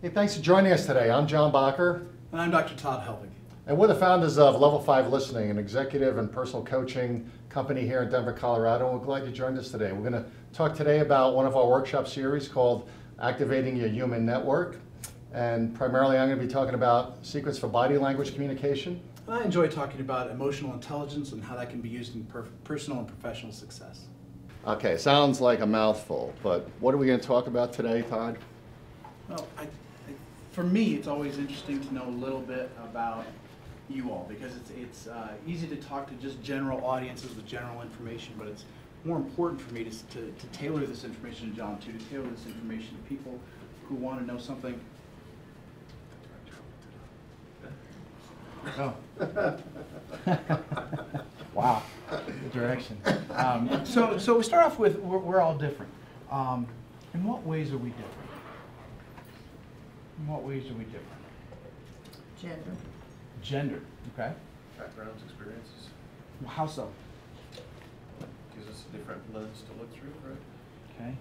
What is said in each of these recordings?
Hey, thanks for joining us today. I'm John Bacher. And I'm Dr. Todd Helvig. And we're the founders of Level5 Listening, an executive and personal coaching company here in Denver, Colorado. And we're glad you joined us today. We're going to talk today about one of our workshop series called Activating Your Human Network. And primarily I'm going to be talking about secrets for body language communication. And I enjoy talking about emotional intelligence and how that can be used in personal and professional success. Okay, sounds like a mouthful, but what are we going to talk about today, Todd? Well, for me, it's always interesting to know a little bit about you all, because it's easy to talk to just general audiences with general information, but it's more important for me to tailor this information to John, to tailor this information to people who want to know something. Oh. Wow, good direction. So we start off with we're all different. In what ways are we different? In what ways are we different? Gender. Gender, okay. Backgrounds, experiences, How so? gives us a different lens to look through, right? Okay.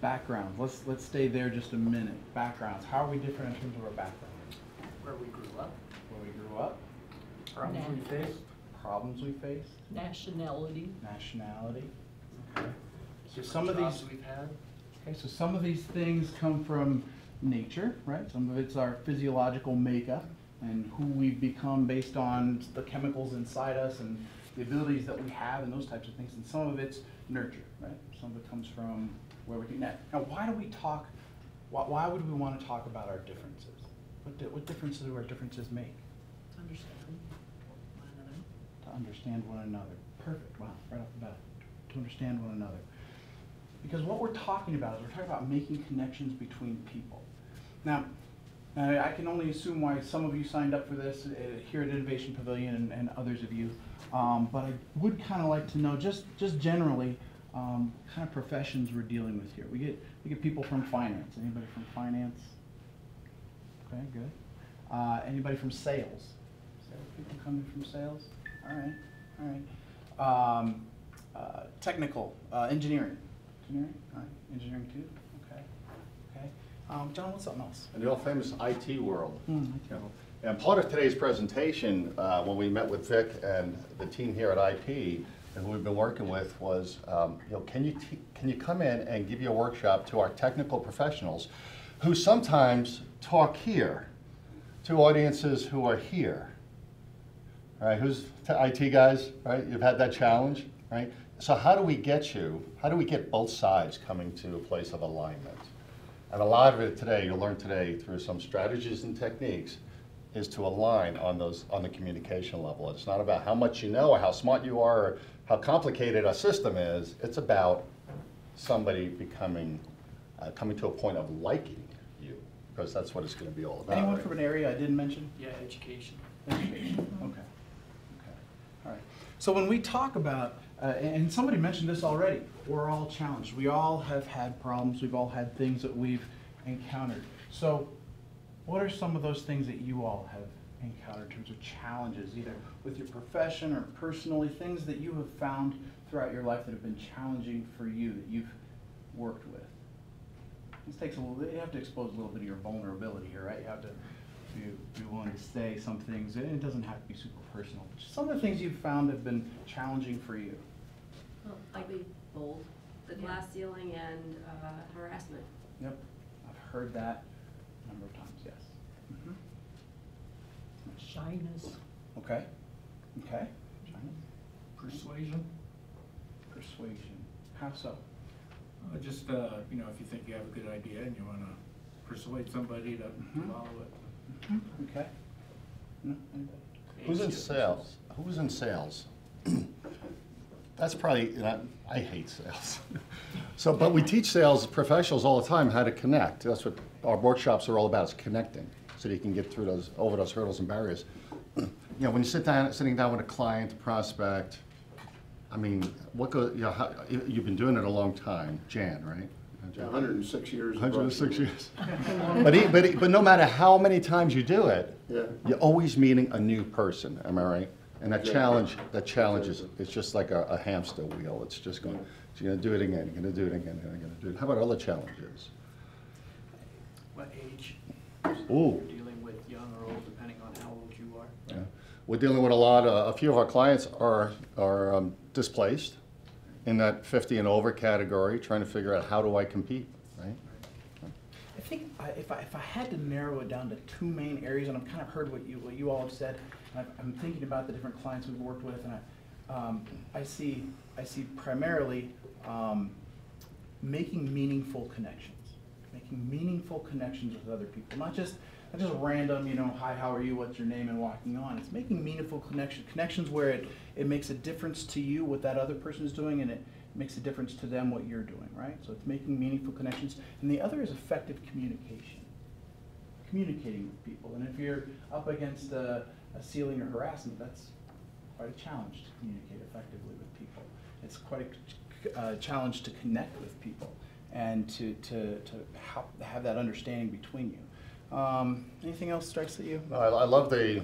Backgrounds. Let's stay there just a minute. Backgrounds. How are we different in terms of our backgrounds? Where we grew up, Where we grew up, problems we faced. problems we faced, Nationality. nationality. Okay. So some of jobs these. we've had. Okay, so some of these things come from nature, right? Some of it's our physiological makeup and who we've become based on the chemicals inside us and the abilities that we have and those types of things. And some of it's nurture, right? Some of it comes from where we can. Now why do we talk? Why would we want to talk about our differences? What differences do our differences make? Understand one another. To understand one another. Perfect. Wow, right off the bat. To understand one another. Because what we're talking about is we're talking about making connections between people. Now, I can only assume why some of you signed up for this here at Innovation Pavilion and others of you, but I would kind of like to know just generally kind of professions we're dealing with here. We get people from finance. Anybody from finance? Okay, good. Anybody from sales? People coming from sales? All right. Technical, engineering. Engineering? All right. Engineering too? Okay. John, what's something else? In the old famous IT world. IT. And part of today's presentation, when we met with Vic and the team here at IP, and who we've been working with, was, can you come in and give you a workshop to our technical professionals who sometimes talk here to audiences who are here, right? Who's IT guys, right? You've had that challenge, right? So how do we get both sides coming to a place of alignment? And a lot of it today, you'll learn today through some strategies and techniques, is to align on the communication level. It's not about how much you know or how smart you are or how complicated a system is. It's about somebody coming to a point of liking you, because that's what it's going to be all about. Anyone right? from an area I didn't mention? Yeah, education. Education. Okay. All right. So when we talk about, and somebody mentioned this already, we're all challenged. We all have had problems. We've all had things that we've encountered. So what are some of those things that you all have encountered in terms of challenges, either with your profession or personally, things that you have found throughout your life that have been challenging for you, that you've worked with? This takes a little bit, you have to expose a little bit of your vulnerability here, right? You have to be willing to say some things, and it doesn't have to be super personal. But just some of the things you've found have been challenging for you. Well, like both the glass ceiling and harassment. Yep, I've heard that a number of times, yes. Shyness. Okay, okay. China? Persuasion. Persuasion. How so? Just, if you think you have a good idea and you want to persuade somebody to follow it. Okay. No, anybody? Who's in sales? Who's in sales? That's probably, I hate sales. But we teach sales professionals all the time how to connect. That's what our workshops are all about, is connecting, so that you can get through over those hurdles and barriers. When you sitting down with a client, prospect, I mean, you've been doing it a long time, Jan, right? Yeah, 106 years. 106 years. But no matter how many times you do it, Yeah. you're always meeting a new person, am I right? And that Exactly. challenge is, it's just like a hamster wheel. It's just going, you're going to do it again, you're going to do it again, you're going to do it. How about other challenges? What age? Ooh. You're dealing with young or old, depending on how old you are. Yeah. We're dealing with a few of our clients are displaced in that 50 and over category, trying to figure out how do I compete, right? I think if I had to narrow it down to two main areas, and I've kind of heard what you all have said, and I'm thinking about the different clients we've worked with, and I see primarily making meaningful connections with other people, not just random, hi, how are you, what's your name, and walking on. It's making meaningful connections where it makes a difference to you what that other person is doing, and it makes a difference to them what you're doing, right? So it's making meaningful connections. And the other is effective communication. Communicating with people. And if you're up against a ceiling or harassment, that's quite a challenge to communicate effectively with people. It's quite a challenge to connect with people and to have that understanding between you. Anything else strikes at you? No, I love the,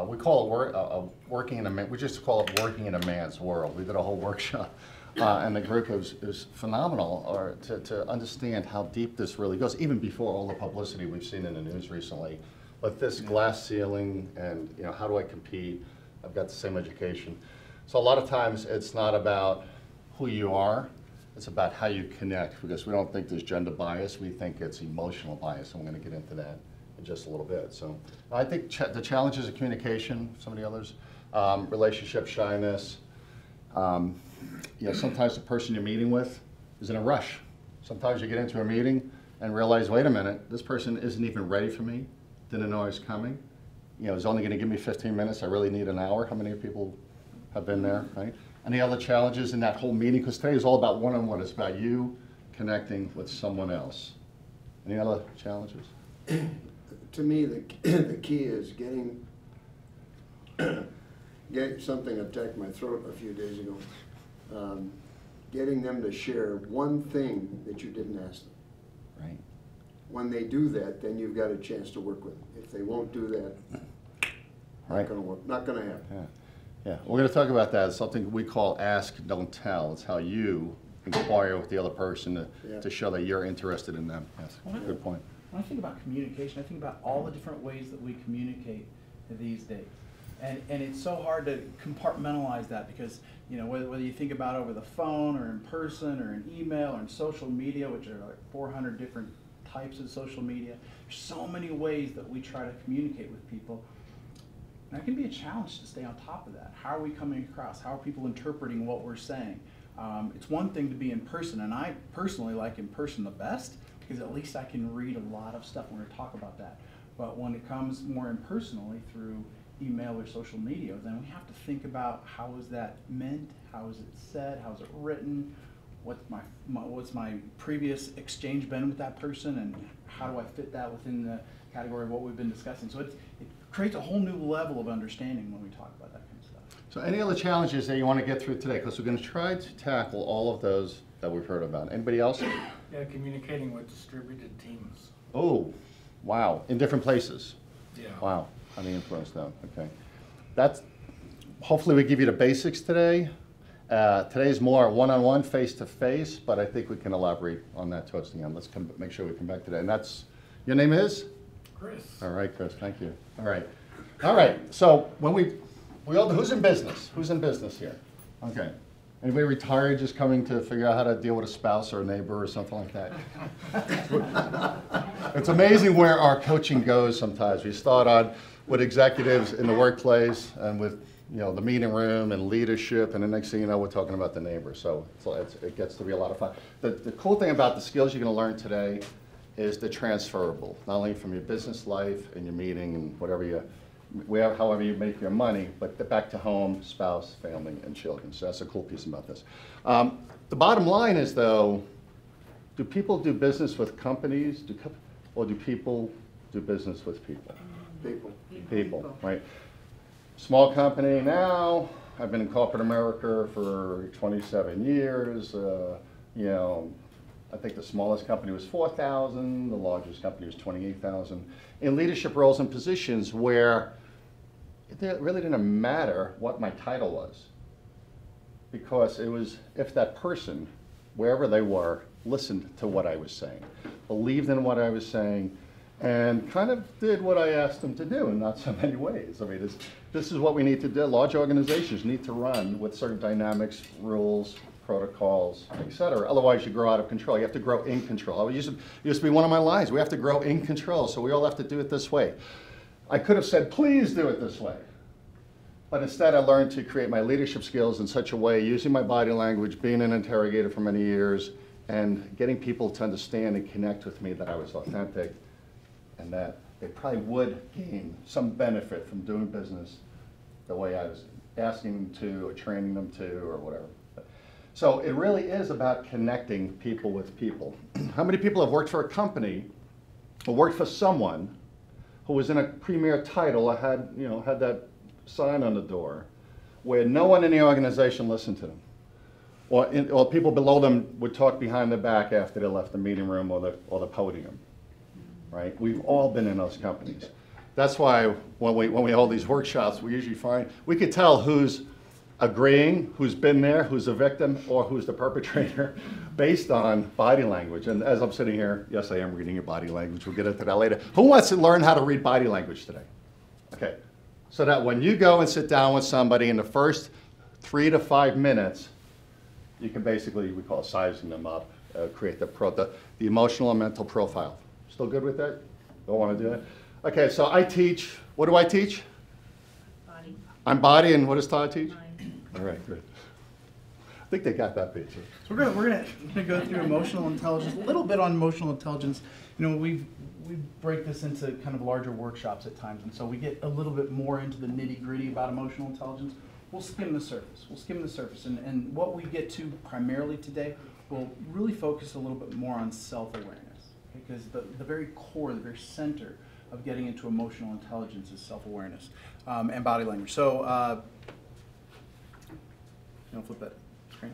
we call it working in a man, we just call it working in a man's world. We did a whole workshop. And the group is phenomenal to understand how deep this really goes, even before all the publicity we've seen in the news recently. But this glass ceiling and how do I compete? I've got the same education. So a lot of times it's not about who you are, it's about how you connect, because we don't think there's gender bias, we think it's emotional bias, and we're going to get into that in just a little bit. So I think the challenges of communication, some of the others, relationship shyness, sometimes the person you're meeting with is in a rush. Sometimes you get into a meeting and realize, wait a minute, this person isn't even ready for me, didn't know I was coming. Is only going to give me 15 minutes, I really need an hour. How many people have been there, right? Any other challenges in that whole meeting? Because today is all about one-on-one. It's about you connecting with someone else. Any other challenges? To me, the key is getting something attacked my throat a few days ago. Getting them to share one thing that you didn't ask them. Right. When they do that, then you've got a chance to work with them. If they won't do that, not going to work. Not going to happen. Yeah. Yeah, we're going to talk about that. It's something we call ask, don't tell. It's how you inquire with the other person to show that you're interested in them. Yes, good point. When I think about communication, I think about all the different ways that we communicate these days. And it's so hard to compartmentalize that because, whether you think about over the phone or in person or in email or in social media, which are like 400 different types of social media, there's so many ways that we try to communicate with people. And it can be a challenge to stay on top of that. How are we coming across? How are people interpreting what we're saying? It's one thing to be in person, and I personally like in person the best because at least I can read a lot of stuff. We're going to talk about that. But when it comes more impersonally through email or social media, then we have to think about how is that meant, how is it said, how is it written, what's my previous exchange been with that person, and how do I fit that within the category of what we've been discussing. So it creates a whole new level of understanding when we talk about that kind of stuff. So any other challenges that you want to get through today? Because we're going to try to tackle all of those that we've heard about. Anybody else? Yeah, communicating with distributed teams. Oh, wow. In different places. Yeah. Wow. How do you influence them? Okay. Hopefully we give you the basics today. Today's more one-on-one, face-to-face, but I think we can elaborate on that towards the end. Let's make sure we come back to that. And your name is? Chris. All right, Chris, thank you. All right, so when we all, who's in business? Who's in business here? Okay. Anybody retired just coming to figure out how to deal with a spouse or a neighbor or something like that? It's amazing where our coaching goes sometimes. We start on with executives in the workplace and with the meeting room and leadership, and the next thing you know, we're talking about the neighbor. So it gets to be a lot of fun. The cool thing about the skills you're going to learn today is they're transferable, not only from your business life and your meeting and however you make your money, but back to home, spouse, family, and children. So that's a cool piece about this. The bottom line is, though, do people do business with companies, or do people do business with people? People, right? Small company now. I've been in corporate America for 27 years. I think the smallest company was 4,000. The largest company was 28,000. In leadership roles and positions where it really didn't matter what my title was, because it was if that person, wherever they were, listened to what I was saying, believed in what I was saying, and kind of did what I asked them to do in not so many ways. I mean, this is what we need to do. Large organizations need to run with certain dynamics, rules, protocols, et cetera. Otherwise, you grow out of control. You have to grow in control. It used to be one of my lines. We have to grow in control, so we all have to do it this way. I could have said, please do it this way. But instead, I learned to create my leadership skills in such a way, using my body language, being an interrogator for many years, and getting people to understand and connect with me that I was authentic, and that they probably would gain some benefit from doing business the way I was asking them to, or training them to, or whatever. So it really is about connecting people with people. How many people have worked for a company, or worked for someone who was in a premier title, or had, had that sign on the door, where no one in the organization listened to them? Or people below them would talk behind their back after they left the meeting room or the podium. Right? We've all been in those companies. That's why when we hold these workshops, we usually find we could tell who's agreeing, who's been there, who's a victim, or who's the perpetrator, based on body language. And as I'm sitting here, yes, I am reading your body language. We'll get into that later. Who wants to learn how to read body language today? Okay, so that when you go and sit down with somebody in the first 3 to 5 minutes, you can basically, we call it sizing them up, create the emotional and mental profile. Still good with that? Don't want to do that? Okay, so I teach, what do I teach? Body. I'm body, and what does Todd teach? Mind. All right, good. I think they got that picture. So we're gonna go through emotional intelligence, a little bit on emotional intelligence. We break this into kind of larger workshops at times, and so we get a little bit more into the nitty-gritty about emotional intelligence. We'll skim the surface. And what we get to primarily today will really focus a little bit more on self-awareness, because the very core, the very center of getting into emotional intelligence is self-awareness and body language. So, flip that screen.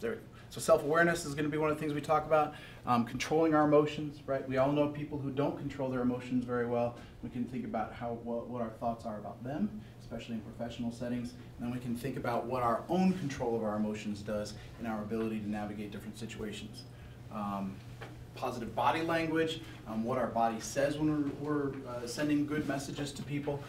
There we go. So self-awareness is going to be one of the things we talk about. Controlling our emotions, right? We all know people who don't control their emotions very well. We can think about what our thoughts are about them, especially in professional settings. And then we can think about what our own control of our emotions does in our ability to navigate different situations. Positive body language, what our body says when we're sending good messages to people.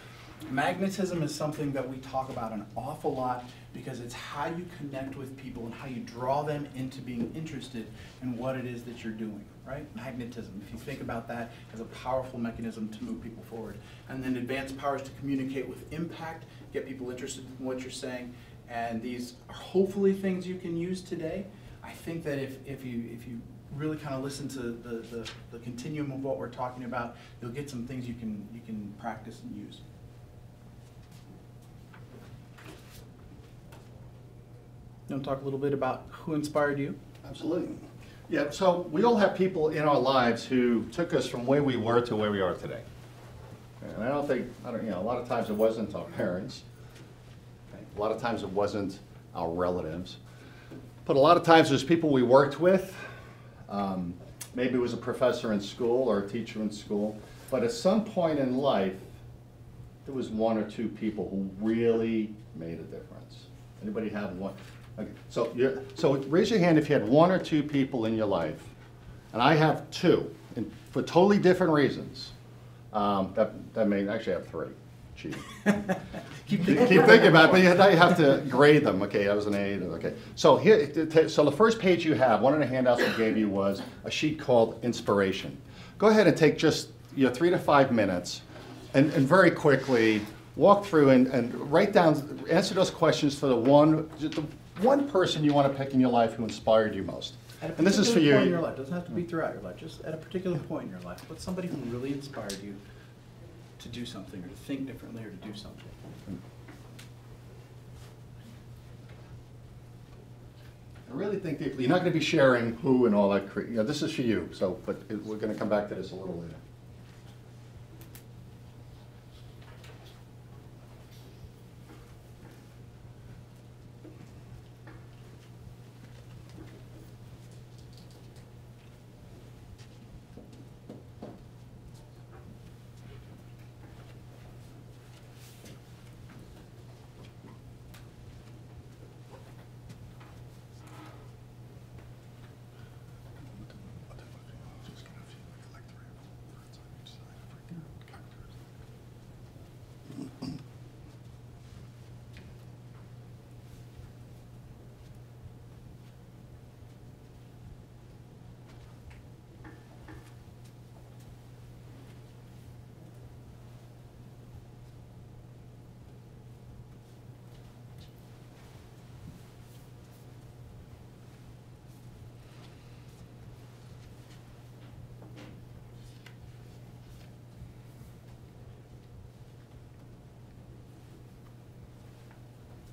Magnetism is something that we talk about an awful lot, because it's how you connect with people and how you draw them into being interested in what it is that you're doing, right? Magnetism, if you think about that as a powerful mechanism to move people forward. And then advanced powers to communicate with impact, get people interested in what you're saying. And these are hopefully things you can use today. I think that if you really kind of listen to the continuum of what we're talking about, you'll get some things you can practice and use. You want to talk a little bit about who inspired you? Absolutely. Yeah, so we all have people in our lives who took us from where we were to where we are today. And a lot of times it wasn't our parents. Okay? A lot of times it wasn't our relatives. But a lot of times there's people we worked with. Maybe it was a professor in school or a teacher in school. But at some point in life, there was 1 or 2 people who really made a difference. Anybody have one? Okay. So raise your hand if you had 1 or 2 people in your life. And I have 2, for totally different reasons. That may actually have 3. Gee. Keep thinking about it, but now you have to grade them. Okay, that was an A. Okay. So so the first page you have, one of the handouts I gave you was a sheet called Inspiration. Go ahead and take just 3 to 5 minutes, and very quickly walk through and write down, answer those questions for the one person you want to pick in your life who inspired you most. And this is for you. Point in your life. It doesn't have to be throughout your life. Just at a particular point in your life. What's somebody who really inspired you to do something, or to think differently, or to do something? I really think deeply. You're not going to be sharing who and all that. This is for you. So, but we're going to come back to this a little later.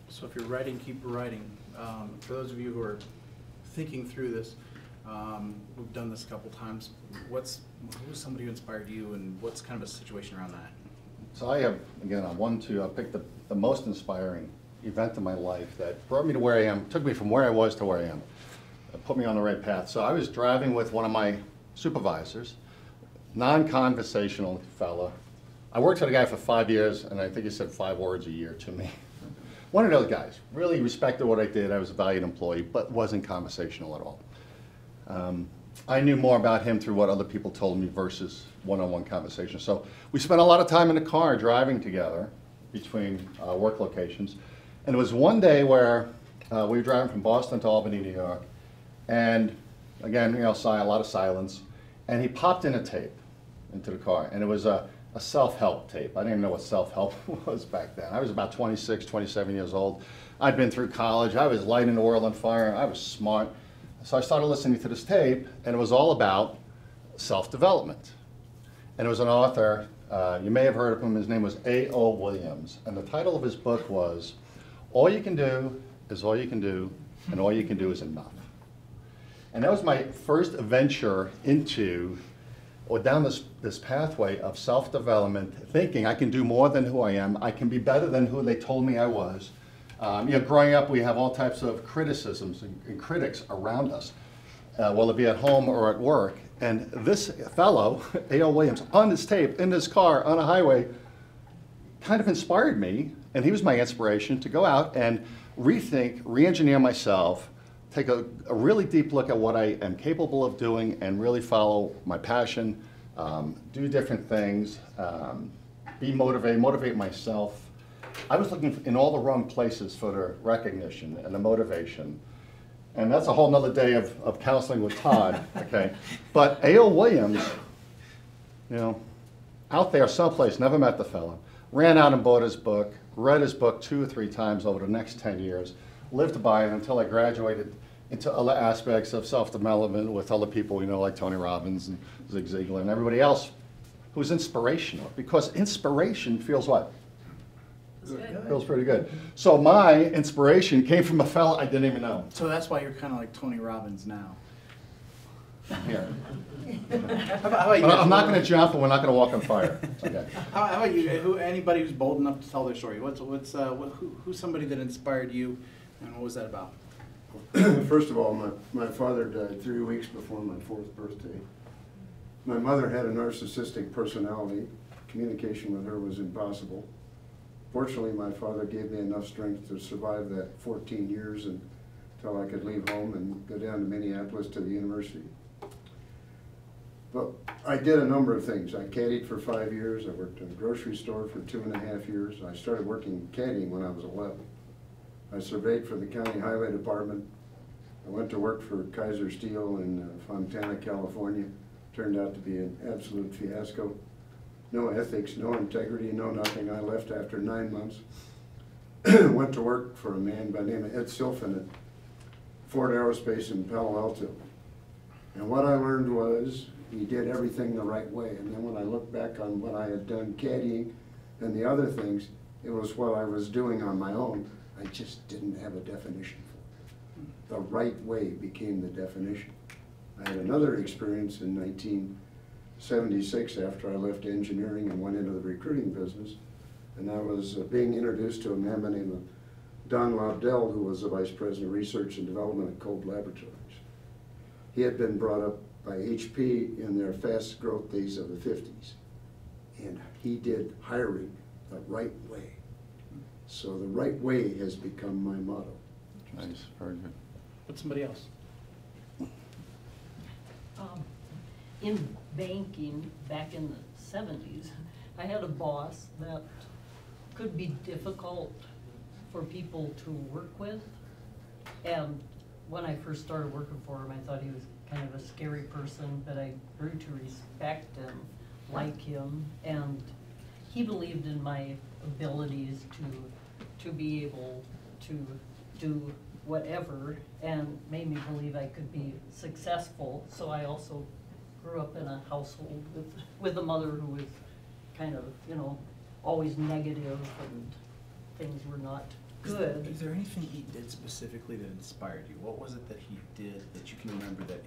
So if you're writing, keep writing. For those of you who are thinking through this, we've done this a couple times. Who was somebody who inspired you, and what's kind of a situation around that? So I have, again, I picked the most inspiring event in my life that brought me to where I am, took me from where I was to where I am, put me on the right path. So I was driving with one of my supervisors, non-conversational fella. I worked for the guy for 5 years, and I think he said 5 words a year to me. One of those guys, really respected what I did. I was a valued employee, but wasn't conversational at all. I knew more about him through what other people told me versus one-on-one conversation. So we spent a lot of time in the car driving together between work locations. And it was one day where we were driving from Boston to Albany, New York. And again, a lot of silence. And he popped in a tape into the car. And it was a self-help tape. I didn't even know what self-help was back then. I was about 26, 27 years old. I'd been through college. I was lighting the world on fire. I was smart. So I started listening to this tape, and it was all about self-development. And it was an author, you may have heard of him, his name was A.O. Williams. And the title of his book was, All You Can Do is All You Can Do, and All You Can Do is Enough. And that was my first venture into, or down this pathway of self-development, thinking I can do more than who I am, I can be better than who they told me I was. Growing up, we have all types of criticisms and critics around us, whether it be at home or at work. And this fellow, A.L. Williams, on this tape, in this car, on a highway, kind of inspired me, and he was my inspiration to go out and rethink, re-engineer myself, take a really deep look at what I am capable of doing, and really follow my passion, do different things, be motivated, motivate myself. I was looking in all the wrong places for the recognition and the motivation. And that's a whole nother day of counseling with Todd, okay? But A.O. Williams, out there someplace, never met the fellow, ran out and bought his book, read his book 2 or 3 times over the next 10 years, lived by it until I graduated into other aspects of self-development with other people, like Tony Robbins and Zig Ziglar and everybody else who's inspirational. Because inspiration feels what? Feels pretty good. So my inspiration came from a fella I didn't even know. So that's why you're kind of like Tony Robbins now. Here. How about you? I'm not going to jump, and we're not going to walk on fire. Okay. How about you? Anybody who's bold enough to tell their story? Who's somebody that inspired you, and what was that about? First of all, my father died 3 weeks before my 4th birthday. My mother had a narcissistic personality. Communication with her was impossible. Fortunately, my father gave me enough strength to survive that 14 years until I could leave home and go down to Minneapolis to the university. But I did a number of things. I caddied for 5 years. I worked in a grocery store for 2.5 years. I started working caddying when I was 11. I surveyed for the county highway department. I went to work for Kaiser Steel in Fontana, California. Turned out to be an absolute fiasco. No ethics, no integrity, no nothing. I left after 9 months. Went to work for a man by the name of Ed Silfen at Ford Aerospace in Palo Alto. And what I learned was he did everything the right way. And then when I look back on what I had done caddying and the other things, it was what I was doing on my own. I just didn't have a definition for it. The right way became the definition. I had another experience in 1976 after I left engineering and went into the recruiting business. And I was being introduced to a man by the name of Don Lobdell, who was the Vice President of Research and Development at Kolb Laboratories. He had been brought up by HP in their fast growth days of the 50s. And he did hiring the right way. So the right way has become my motto. Nice, very good. What's somebody else? In banking, back in the 70s, I had a boss that could be difficult for people to work with. And when I first started working for him, I thought he was kind of a scary person, but I grew to respect and like him. And he believed in my abilities to be able to do whatever, and made me believe I could be successful. So I also grew up in a household with a mother who was kind of, always negative and things were not good. Is there anything he did specifically that inspired you? What was it that he did that you can remember that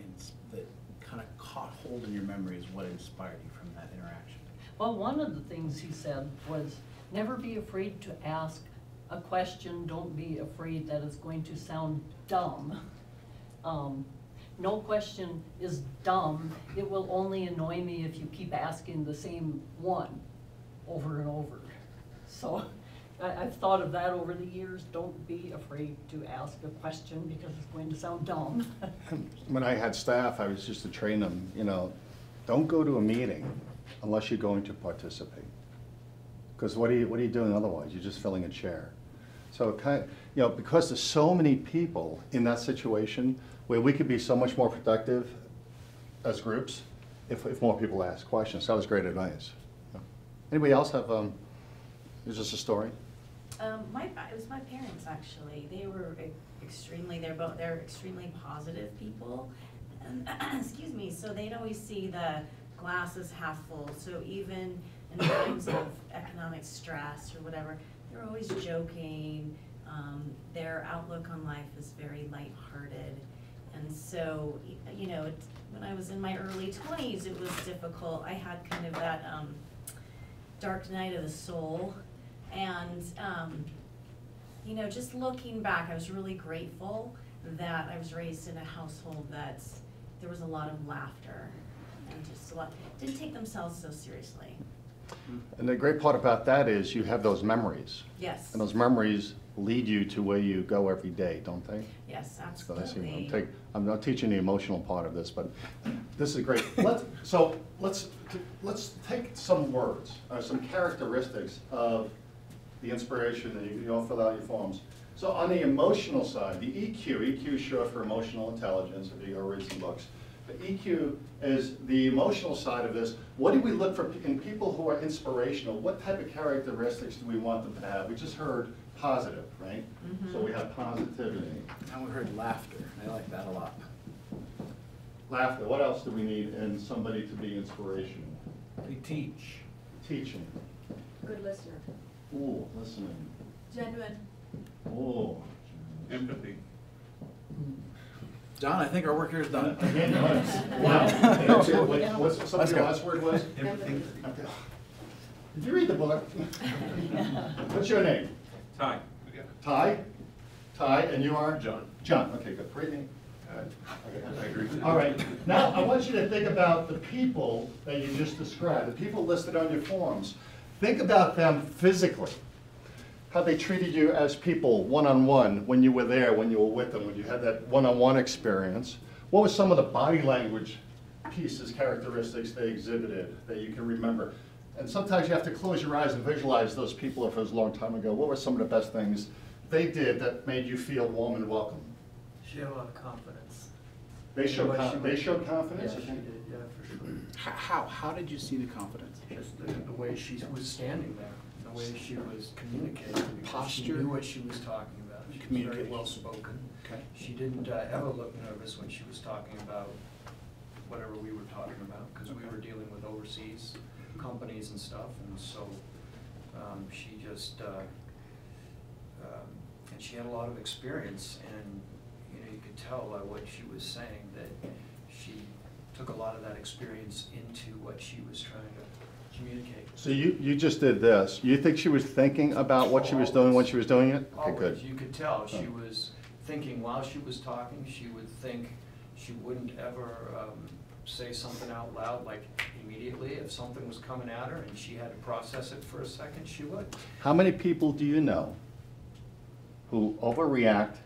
kind of caught hold in your memory as what inspired you from that interaction? Well, one of the things he said was, never be afraid to ask a question. Don't be afraid that it's going to sound dumb. No question is dumb. It will only annoy me if you keep asking the same one over and over. So I've thought of that over the years. Don't be afraid to ask a question because it's going to sound dumb. When I had staff, I was just to train them, you know, don't go to a meeting unless you're going to participate. Because what are you doing otherwise? You're just filling a chair. So you know, because there's so many people in that situation where we could be so much more productive as groups if more people ask questions. That was great advice. Anybody else have, is this a story? It was my parents actually. They were they're extremely positive people, and excuse me. So they'd always see the glass is half full. So even in times of economic stress or whatever, they're always joking. Their outlook on life is very lighthearted, and so you know, when I was in my early 20s, it was difficult. I had kind of that dark night of the soul. And, you know, just looking back, I was really grateful that I was raised in a household that there was a lot of laughter and just didn't take themselves so seriously. And the great part about that is you have those memories. Yes. And those memories lead you to where you go every day, don't they? Yes, So absolutely. I'm not teaching the emotional part of this, but this is great. Let's take some words, some characteristics of the inspiration, and you all fill out your forms. So on the emotional side, the EQ is short for emotional intelligence, if you go read some books. The EQ is the emotional side of this. What do we look for in people who are inspirational? What type of characteristics do we want them to have? We just heard positive, right? Mm-hmm. So we have positivity. And we heard laughter. I like that a lot. Laughter. What else do we need in somebody to be inspirational? They teach. Teaching. Good listener. Ooh, listening. Genuine. Ooh. Empathy. John, I think our work here is done. Wow. What's some of your last word was? Empathy. Did you read the book? What's your name? Ty. Ty? Ty, and you are? John. John, okay, good. Great name. I agree. All right, now I want you to think about the people that you just described, the people listed on your forms. Think about them physically, how they treated you as people one-on-one when you were there, when you were with them, when you had that one-on-one experience. What were some of the body language pieces, characteristics they exhibited that you can remember? And sometimes you have to close your eyes and visualize those people if it was a long time ago. What were some of the best things they did that made you feel warm and welcome? She had a lot of confidence. They showed confidence? Yeah, she did, yeah, for sure. How did you see the confidence? Just the way she was standing there, the way she was communicating. because Posture. She knew what she was talking about. She was very Communication. well spoken. Okay. She didn't ever look nervous when she was talking about whatever we were talking about, because we were dealing with overseas companies and stuff, and so she just, and she had a lot of experience, and you know, you could tell by what she was saying that she took a lot of that experience into what she was trying to communicate. So you just did this. You think she was thinking about what she was doing when she was doing it? Okay, good. Always, you could tell. She was thinking while she was talking. She would think. She wouldn't ever say something out loud, like immediately. If something was coming at her and she had to process it for a second, she would. How many people do you know who overreact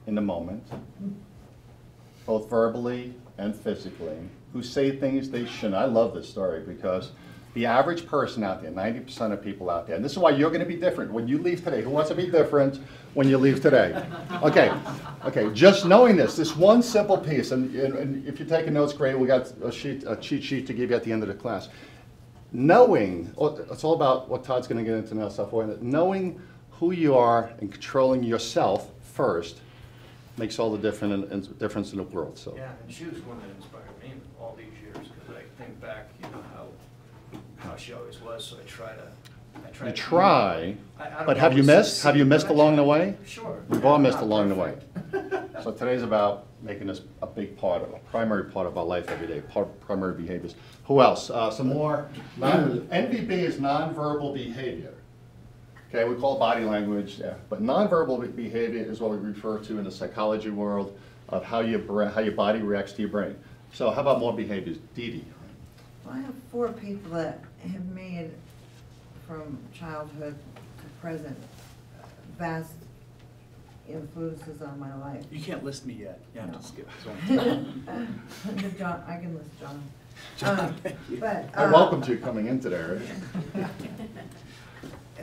in the moment, both verbally and physically, who say things they shouldn't? I love this story because the average person out there, 90% of people out there, and this is why you're going to be different when you leave today. Who wants to be different when you leave today? Okay, just knowing this one simple piece, and if you're taking notes, great, we got a cheat sheet to give you at the end of the class. Knowing, it's all about what Todd's going to get into now, self-awareness. Knowing who you are and controlling yourself first makes all the difference in the world. So. Yeah, and she was one that inspired me all these years, because I think back, you know, how she always was. So I try try. You try, I don't but have you always missed? succeed, Have you missed but I along the try. way? Sure. We've all missed Not along the way. perfect. So today's about making this a big part, a primary part of our life every day, primary behaviors. Who else? Some more. NVB is nonverbal behavior. Okay, we call it body language, yeah. But nonverbal behavior is what we refer to in the psychology world of how your body reacts to your brain. So how about more behaviors? Dee Dee. Well, I have 4 people that have made, from childhood to present, vast influences on my life. You can't list me yet. You have No. to skip this one. John, I can list John. John, thank you. But I welcomed you coming in today, right?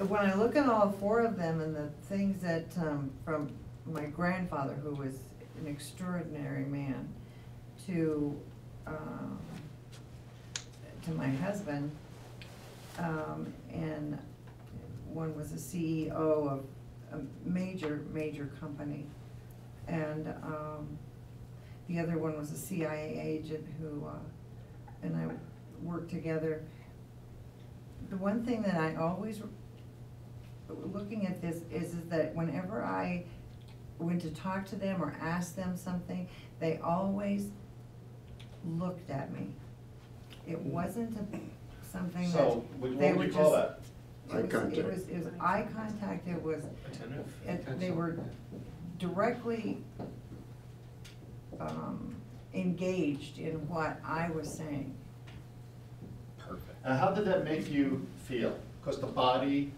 when I look at all 4 of them and the things that, from my grandfather, who was an extraordinary man, to my husband, and one was a CEO of a major company, and the other one was a CIA agent who, and I worked together. The one thing that I always, looking at this, is that whenever I went to talk to them or ask them something, they always looked at me. It wasn't something that So, they what were would you call just. that? Eye contact. It was eye contact, it was, they were directly engaged in what I was saying. Perfect. And how did that make you feel? Because the body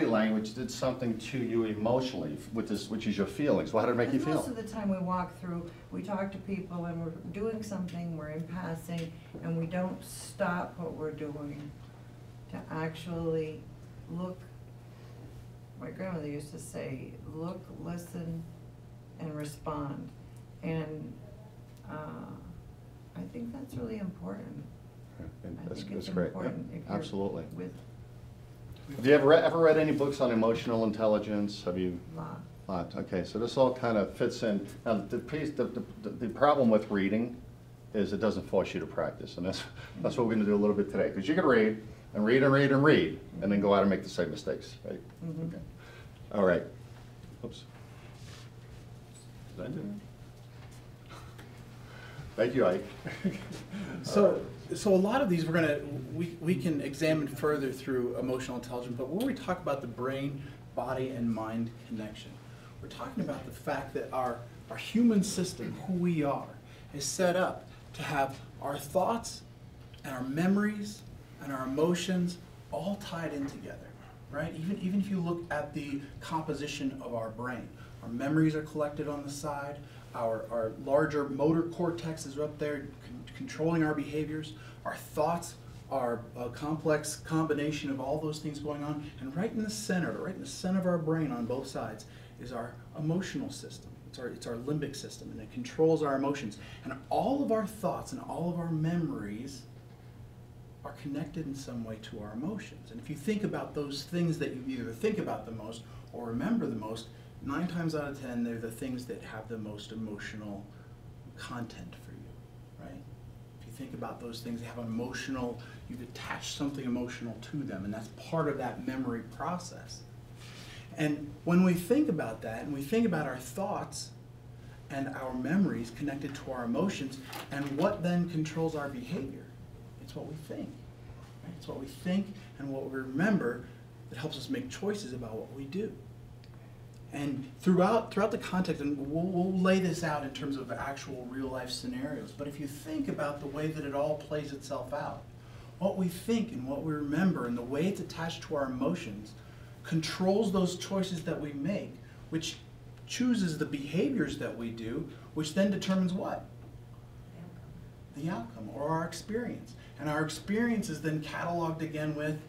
language did something to you emotionally, which is your feelings. Well, how did it make you Most feel? of the time we walk through, we talk to people and we're doing something, we're in passing, and we don't stop what we're doing to actually look. My grandmother used to say, look, listen, and respond. And I think that's really important. That's think it's great. important Yep, if you're absolutely. with Have you ever read any books on emotional intelligence? Have you? lot. Okay, so this all kind of fits in. Now, the problem with reading is it doesn't force you to practice, and that's what we're going to do a little bit today. Because you can read and read and read and read, and then go out and make the same mistakes, right? Mhm. Okay. All right. Oops. Did I do that? Thank you, Ike. So a lot of these we can examine further through emotional intelligence, but when we talk about the brain, body, and mind connection, we're talking about the fact that our human system, who we are, is set up to have our thoughts and our memories and our emotions all tied in together, right? Even if you look at the composition of our brain, our memories are collected on the side, our larger motor cortex is up there controlling our behaviors, our thoughts are a complex combination of all those things going on, and right in the center of our brain on both sides is our emotional system. It's our limbic system, and it controls our emotions. And all of our thoughts and all of our memories are connected in some way to our emotions. And if you think about those things that you either think about the most or remember the most, 9 times out of 10, they're the things that have the most emotional content for you, right? If you think about those things, they have an emotional, you've attached something emotional to them, and that's part of that memory process. And when we think about that, and we think about our thoughts and our memories connected to our emotions, and what then controls our behavior, it's what we think. Right? It's what we think and what we remember that helps us make choices about what we do. And throughout the context, and we'll lay this out in terms of actual real life scenarios, but if you think about the way that it all plays itself out, what we think and what we remember and the way it's attached to our emotions controls those choices that we make, which chooses the behaviors that we do, which then determines what? The outcome, or our experience. And our experience is then cataloged again with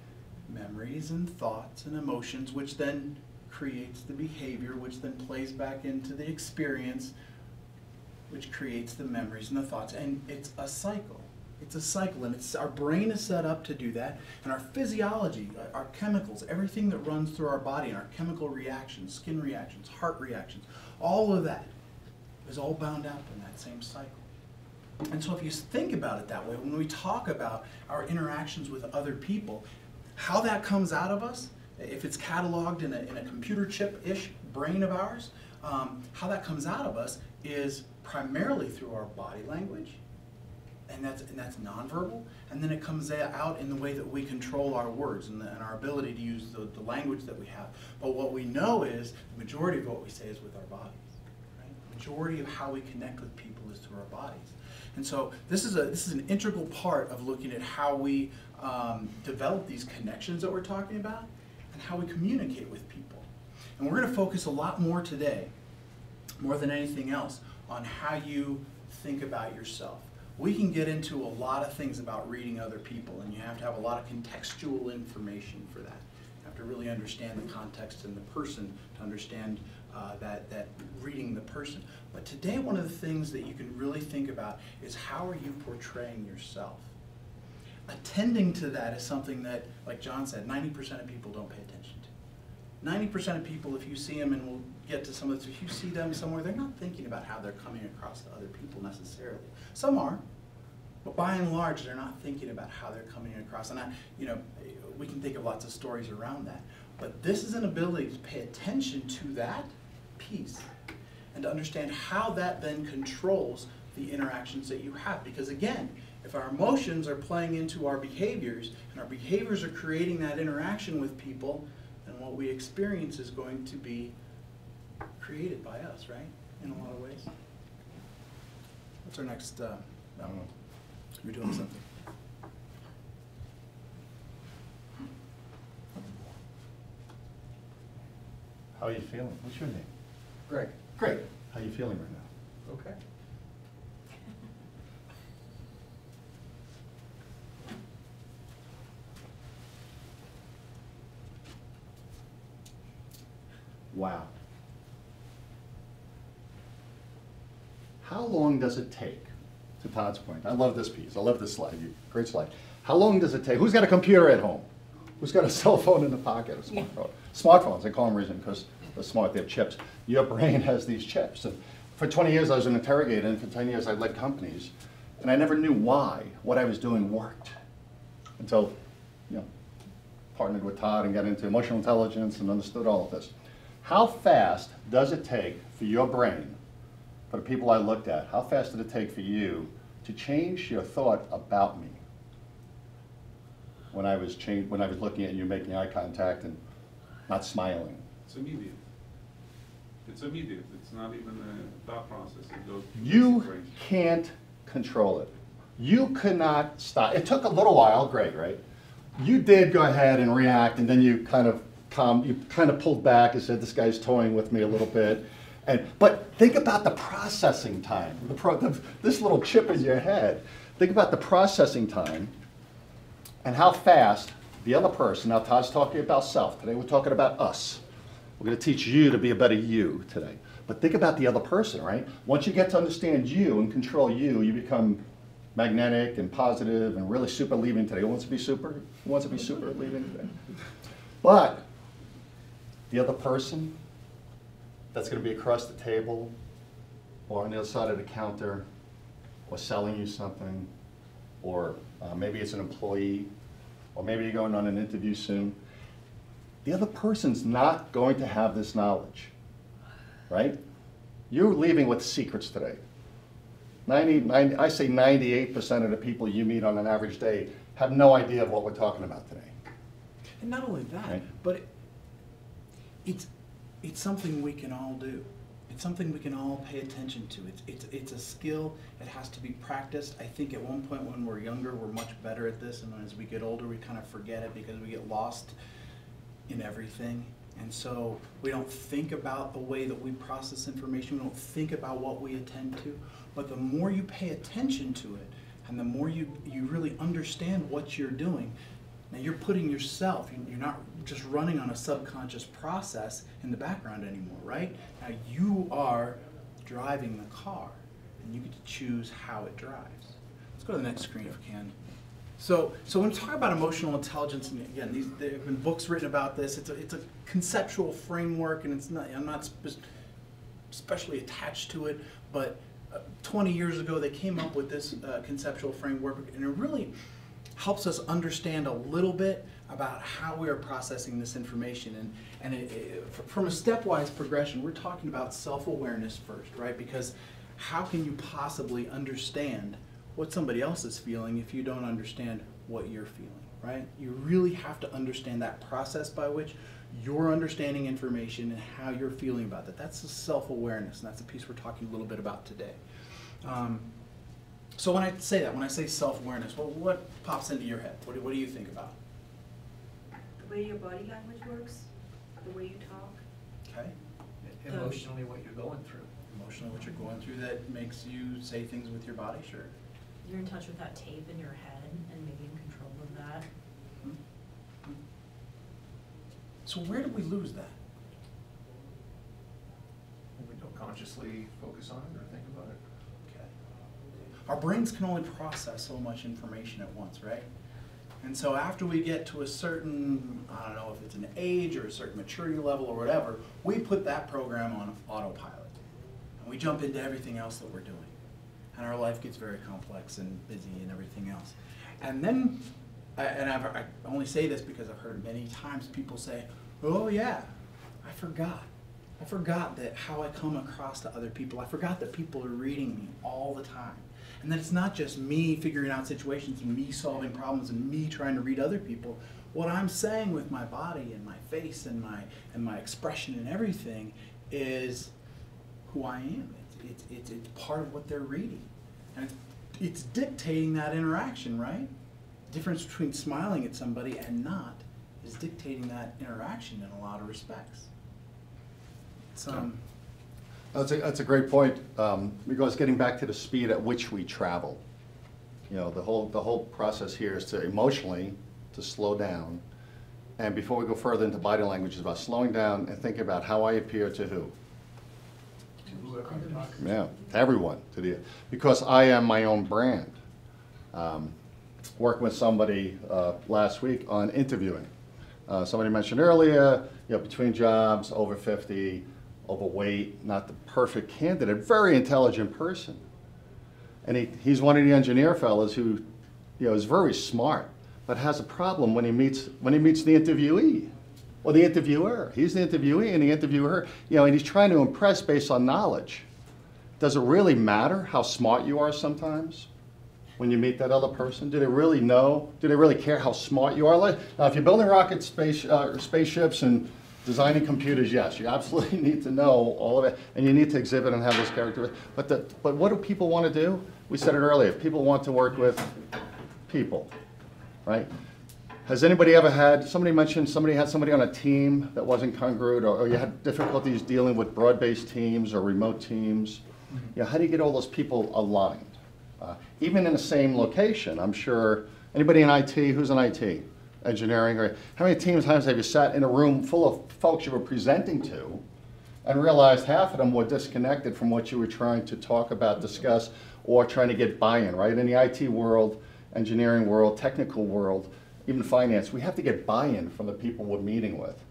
memories and thoughts and emotions, which then creates the behavior, which then plays back into the experience, which creates the memories and the thoughts. And it's a cycle. It's a cycle, and our brain is set up to do that, and our physiology, our chemicals, everything that runs through our body, and our chemical reactions, skin reactions, heart reactions, all of that is all bound up in that same cycle. And so if you think about it that way, when we talk about our interactions with other people, How that comes out of us, if it's cataloged in a computer chip-ish brain of ours, how that comes out of us is primarily through our body language, and that's nonverbal, and then it comes out in the way that we control our words and our ability to use the language that we have. But what we know is the majority of what we say is with our bodies. Right? The majority of how we connect with people is through our bodies. And so this is an integral part of looking at how we develop these connections that we're talking about and how we communicate with people. And we're going to focus a lot more today, more than anything else, on how you think about yourself. We can get into a lot of things about reading other people, and you have to have a lot of contextual information for that. You have to really understand the context and the person to understand that reading the person. But today, one of the things that you can really think about is how are you portraying yourself? Attending to that is something that, like John said, 90% of people don't pay attention to. 90% of people, if you see them, and we'll get to some of this, if you see them somewhere, they're not thinking about how they're coming across to other people necessarily. Some are, but by and large, they're not thinking about how they're coming across. And we can think of lots of stories around that. But this is an ability to pay attention to that piece and to understand how that then controls the interactions that you have. Because again, if our emotions are playing into our behaviors, and our behaviors are creating that interaction with people, then what we experience is going to be created by us, right? In a lot of ways. What's our next, I don't know, you're doing something. How are you feeling? What's your name? Greg. Great. How are you feeling right now? Okay. Wow. How long does it take, to Todd's point, I love this piece, I love this slide, great slide. How long does it take, who's got a computer at home? Who's got a cell phone in the pocket, a smartphone? Smartphones, they call them reason because they're smart, they have chips. Your brain has these chips. And for 20 years I was an interrogator, and for 10 years I led companies, and I never knew why what I was doing worked until, partnered with Todd and got into emotional intelligence and understood all of this. How fast does it take for your brain, for the people I looked at, how fast did it take for you to change your thought about me? When I was looking at you, making eye contact and not smiling. It's immediate. It's immediate. It's not even a thought process. It goes through You the brain. can't control it. You could not stop. It took a little while, great, right? You did go ahead and react, and then you kind of pulled back and said, this guy's toying with me a little bit. But think about the processing time, this little chip in your head. Think about the processing time and how fast the other person, now Todd's talking about self, today we're talking about us. We're going to teach you to be a better you today. But think about the other person, right? Once you get to understand you and control you, you become magnetic and positive and really super leaving today. Who wants to be super? Who wants to be super leaving today? But the other person that's going to be across the table or on the other side of the counter or selling you something, or maybe it's an employee, or maybe you're going on an interview soon. The other person's not going to have this knowledge, right? You're leaving with secrets today. I say 98% of the people you meet on an average day have no idea of what we're talking about today. And not only that, right? but it's something we can all do. It's something we can all pay attention to. It's a skill. It has to be practiced. I think at one point when we're younger, we're much better at this, and as we get older, we kind of forget it because we get lost in everything. And so we don't think about the way that we process information. We don't think about what we attend to. But the more you pay attention to it, and the more you really understand what you're doing, now you're putting yourself, you're not just running on a subconscious process in the background anymore, right? Now you are driving the car, and you get to choose how it drives. Let's go to the next screen if we can. So when we talk about emotional intelligence, and again, there have been books written about this. It's a conceptual framework, and I'm not especially attached to it, but 20 years ago they came up with this conceptual framework, and it really helps us understand a little bit about how we are processing this information. And from a stepwise progression, we're talking about self-awareness first, right? Because how can you possibly understand what somebody else is feeling if you don't understand what you're feeling, right? You really have to understand that process by which you're understanding information and how you're feeling about that. That's the self-awareness, and that's the piece we're talking a little bit about today. So when I say that, when I say self-awareness, well, what pops into your head? What do you think about? The way your body language works, the way you talk. Okay. Emotionally, what you're going through. Emotionally, what you're going through that makes you say things with your body, sure. You're in touch with that tape in your head and maybe in control of that. So where did we lose that? We don't consciously focus on it or think about it. Okay. Our brains can only process so much information at once, right? And so after we get to a certain, I don't know if it's an age or a certain maturity level or whatever, we put that program on autopilot. And we jump into everything else that we're doing. And our life gets very complex and busy and everything else. And then, I only say this because I've heard many times people say, oh yeah, I forgot that how I come across to other people. I forgot that people are reading me all the time. And that it's not just me figuring out situations and me solving problems and me trying to read other people. What I'm saying with my body and my face and my expression and everything is who I am. It's part of what they're reading. And it's dictating that interaction, right? The difference between smiling at somebody and not is dictating that interaction in a lot of respects. It's, That's a great point, because getting back to the speed at which we travel, you know, the whole process here is to emotionally to slow down, and before we go further into body language, it's about slowing down and thinking about how I appear to who. Yeah, to everyone, because I am my own brand. Working with somebody last week on interviewing. Somebody mentioned earlier, you know, between jobs, over 50, overweight, not the perfect candidate, very intelligent person. And he's one of the engineer fellows who, you know, is very smart, but has a problem when he meets the interviewee or the interviewer. He's the interviewee and the interviewer, you know, and he's trying to impress based on knowledge. Does it really matter how smart you are sometimes when you meet that other person? Do they really know? Do they really care how smart you are? Now, if you're building rocket spaceships and designing computers, yes, you absolutely need to know all of it, and you need to exhibit and have those characteristics. But what do people want to do? We said it earlier. People want to work with people, right? Has anybody ever had, somebody mentioned somebody had somebody on a team that wasn't congruent, or you had difficulties dealing with broad-based teams or remote teams? You know, how do you get all those people aligned? Even in the same location, I'm sure, anybody in IT, who's in IT? Engineering, or how many times have you sat in a room full of folks you were presenting to and realized half of them were disconnected from what you were trying to talk about, discuss, or trying to get buy-in, right? In the IT world, engineering world, technical world, even finance, we have to get buy-in from the people we're meeting with.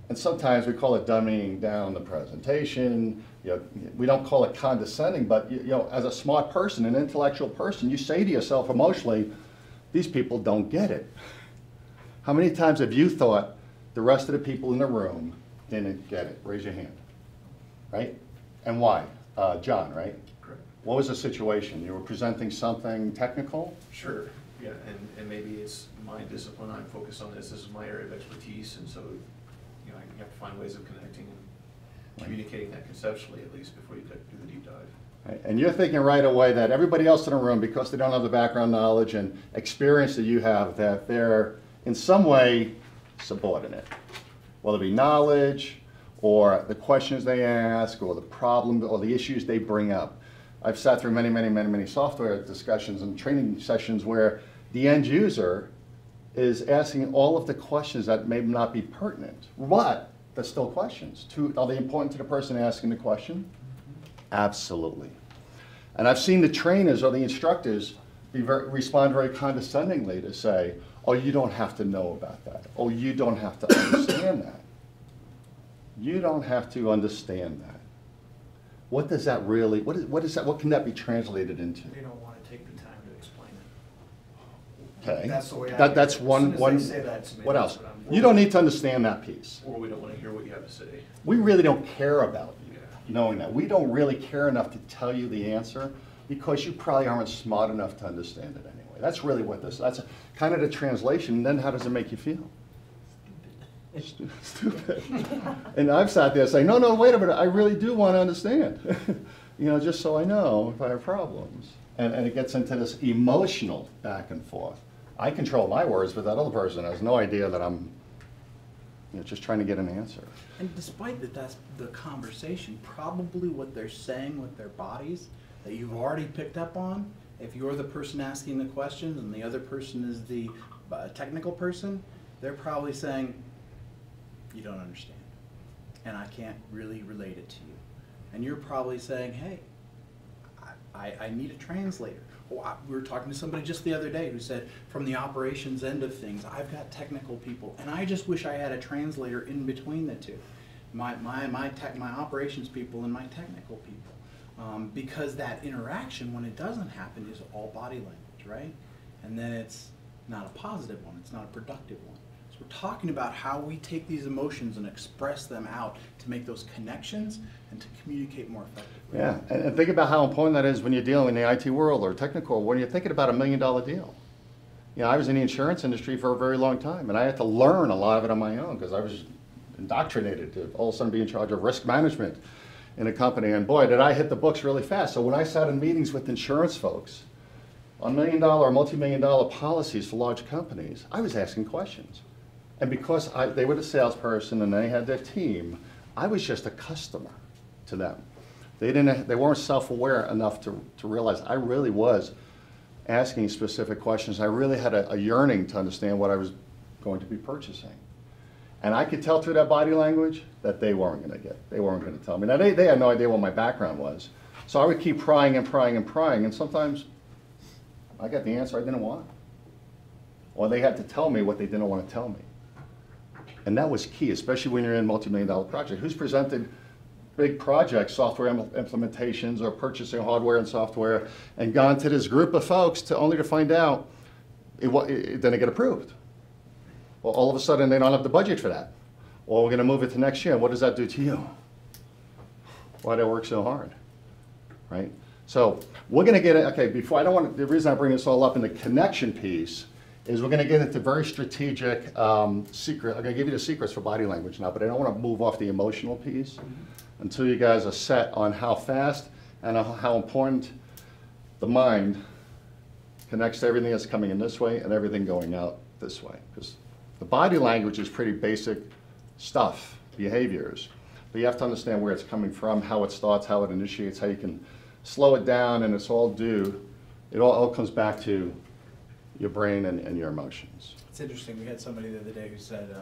And sometimes we call it dumbing down the presentation. You know, we don't call it condescending, but you know, as a smart person, an intellectual person, you say to yourself emotionally, these people don't get it. How many times have you thought the rest of the people in the room didn't get it? Raise your hand, right? And why? John, right? Correct. What was the situation? You were presenting something technical? Sure, yeah, and maybe it's my discipline, I'm focused on this is my area of expertise, and so, you know, you have to find ways of connecting and communicating that conceptually at least before you do the deep dive. Right. And you're thinking right away that everybody else in the room, because they don't have the background knowledge and experience that you have, that they're in some way subordinate, whether it be knowledge or the questions they ask or the problem or the issues they bring up. I've sat through many software discussions and training sessions where the end user is asking all of the questions that may not be pertinent, but they're still questions. Are they important to the person asking the question? Absolutely. And I've seen the trainers or the instructors respond very condescendingly to say, oh, you don't have to know about that. Oh, you don't have to understand that. You don't have to understand that. What does that really, what is that, what can that be translated into? They don't want to take the time to explain it. Okay. That's the way I. That's as one. soon as they say that to me, What that's else? I'm- You don't need to understand that piece. Or we don't wanna hear what you have to say. We really don't care about you, Yeah. knowing that. We don't really care enough to tell you the answer because you probably aren't smart enough to understand it anyway. That's really what that's kind of the translation. And then how does it make you feel? Stupid. And I've sat there saying, no, wait a minute, I really do want to understand. You know, just so I know if I have problems. And it gets into this emotional back and forth. I control my words, but that other person has no idea that I'm just trying to get an answer. And despite that that's the conversation, probably what they're saying with their bodies that you've already picked up on, if you're the person asking the questions and the other person is the technical person, they're probably saying, you don't understand, and I can't really relate it to you. And you're probably saying, hey, I need a translator. We were talking to somebody just the other day who said, from the operations end of things, I've got technical people, and I just wish I had a translator in between the two. My operations people and my technical people. Because that interaction, when it doesn't happen, is all body language, right? And then it's not a positive one, it's not a productive one. So we're talking about how we take these emotions and express them out to make those connections and to communicate more effectively. Yeah, and think about how important that is when you're dealing in the IT world or technical, when you're thinking about $1 million deal. You know, I was in the insurance industry for a very long time, and I had to learn a lot of it on my own because I was indoctrinated to all of a sudden be in charge of risk management in a company. And boy, did I hit the books really fast. So when I sat in meetings with insurance folks on $1 million or multi-million-dollar policies for large companies, I was asking questions. And because they were the salesperson and they had their team, I was just a customer to them. They weren't self-aware enough to realize I really was asking specific questions. I really had a yearning to understand what I was going to be purchasing. And I could tell through that body language that they weren't going to get. They weren't going to tell me. Now, they had no idea what my background was. So I would keep prying and prying and prying, and sometimes I got the answer I didn't want. Or they had to tell me what they didn't want to tell me. And that was key, especially when you're in multi-million-dollar project. Who's presented big projects, software implementations, or purchasing hardware and software, and gone to this group of folks only to find out it didn't get approved? Well, all of a sudden, they don't have the budget for that. Well, we're going to move it to next year. What does that do to you? Why did I work so hard, right? So we're going to get it. Okay, the reason I bring this all up in the connection piece is we're going to get into very strategic secret. I'm going to give you the secrets for body language now, but I don't want to move off the emotional piece until you guys are set on how fast and how important the mind connects to everything that's coming in this way and everything going out this way. Because the body language is pretty basic stuff, behaviors, but you have to understand where it's coming from, how it starts, how it initiates, how you can slow it down, and it all comes back to your brain and your emotions. It's interesting, we had somebody the other day who said,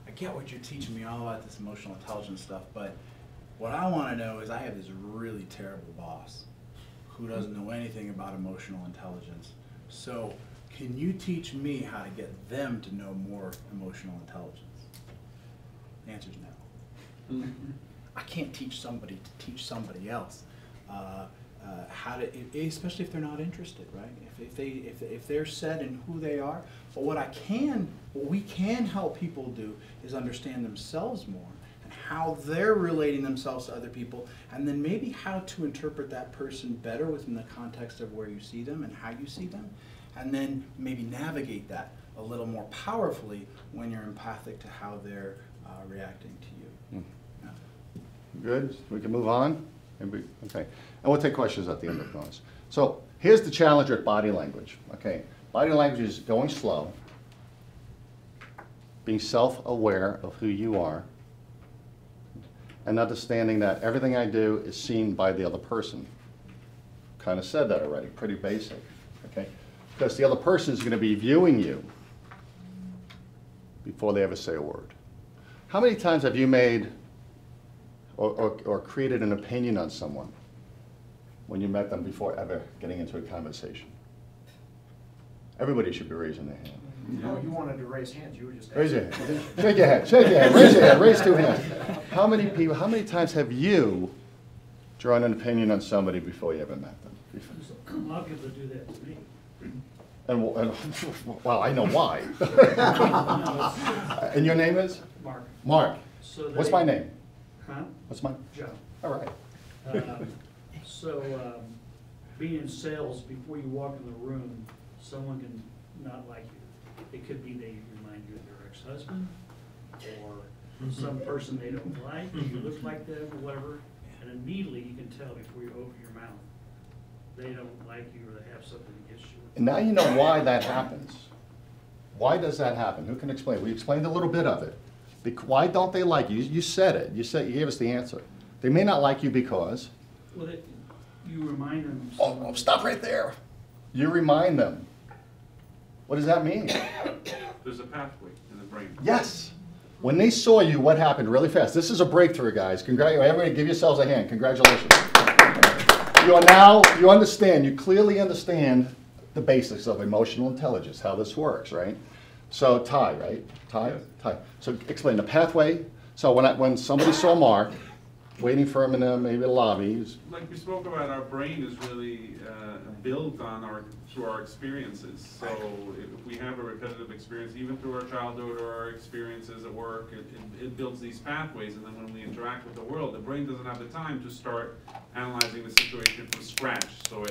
I get what you're teaching me all about this emotional intelligence stuff, but what I want to know is I have this really terrible boss who doesn't know anything about emotional intelligence. So can you teach me how to get them to know more emotional intelligence? The answer is no. I can't teach somebody to teach somebody else how to, especially if they're not interested, right? If they're set in who they are. But what we can help people do is understand themselves more and how they're relating themselves to other people, and then maybe how to interpret that person better within the context of where you see them and how you see them, and then maybe navigate that a little more powerfully when you're empathic to how they're reacting to you. Yeah. Good, we can move on? Okay, and we'll take questions at the end of the class. So here's the challenge with body language. Okay, body language is going slow, being self-aware of who you are, and understanding that everything I do is seen by the other person. Kind of said that already, pretty basic. Okay, because the other person is going to be viewing you before they ever say a word. How many times have you made or created an opinion on someone when you met them before ever getting into a conversation? Everybody should be raising their hand. No, you wanted to raise hands, you were just. Raise your hand. Shake your hand. Shake your hand. Raise your hand. Raise two hands. How many times have you drawn an opinion on somebody before you ever met them? A lot of people do that to me. And well, I know why. And your name is? Mark. Mark. So What's they- my name? Huh? What's my? Joe. All right. So, being in sales, before you walk in the room, someone can not like you. It could be they remind you of their ex-husband, or some person they don't like, you look like them, or whatever, and immediately you can tell before you open your mouth, they don't like you or they have something against you. And now you know why that happens. Why does that happen? Who can explain? We explained a little bit of it. Why don't they like you? You said it. You gave us the answer. They may not like you because. Well, you remind them. Oh, stop right there. You remind them. What does that mean? There's a pathway in the brain. Yes. When they saw you, what happened really fast? This is a breakthrough, guys. Everybody give yourselves a hand. Congratulations. You understand, you clearly understand the basics of emotional intelligence, how this works, right? So Ty, right? Ty? Yes. Ty. So explain the pathway. So when somebody saw Mark, waiting for him in maybe the lobby. Like we spoke about, our brain is really built on through our experiences. So if we have a repetitive experience, even through our childhood or our experiences at work, it builds these pathways. And then when we interact with the world, the brain doesn't have the time to start analyzing the situation from scratch. So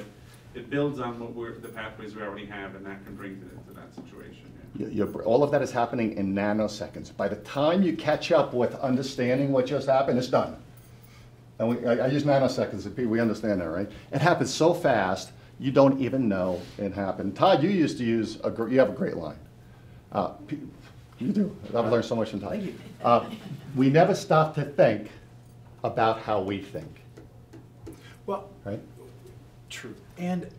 it builds on the pathways we already have, and that can bring to that situation. Yeah. All of that is happening in nanoseconds. By the time you catch up with understanding what just happened, it's done. And I use nanoseconds, we understand that, right? It happens so fast, you don't even know it happened. Todd, you used to use, you have a great line. You do. I've learned so much from Todd. We never stop to think about how we think. Well, right? True. And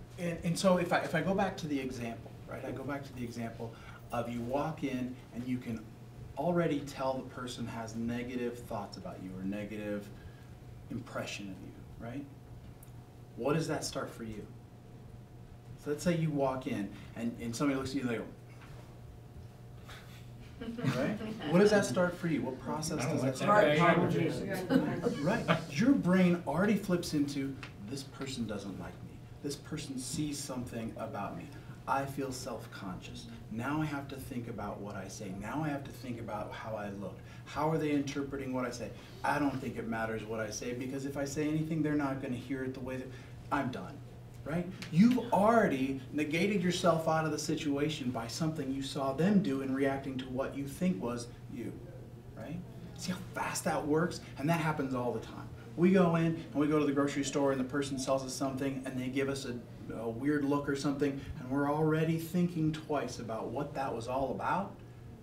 so if I go back to the example, right? I go back to the example of you walk in and you can already tell the person has negative thoughts about you or negative impression of you, right? What does that start for you? So let's say you walk in and somebody looks at you and they go, right? What does that start for you? What process does that start? Right. Your brain already flips into, this person doesn't like me. This person sees something about me. I feel self-conscious. Now I have to think about what I say. Now I have to think about how I look. How are they interpreting what I say? I don't think it matters what I say, because if I say anything, they're not going to hear it the way that I'm done, right? You've already negated yourself out of the situation by something you saw them do and reacting to what you think was you, right? See how fast that works? And that happens all the time. We go in and we go to the grocery store and the person sells us something and they give us a weird look or something, and we're already thinking twice about what that was all about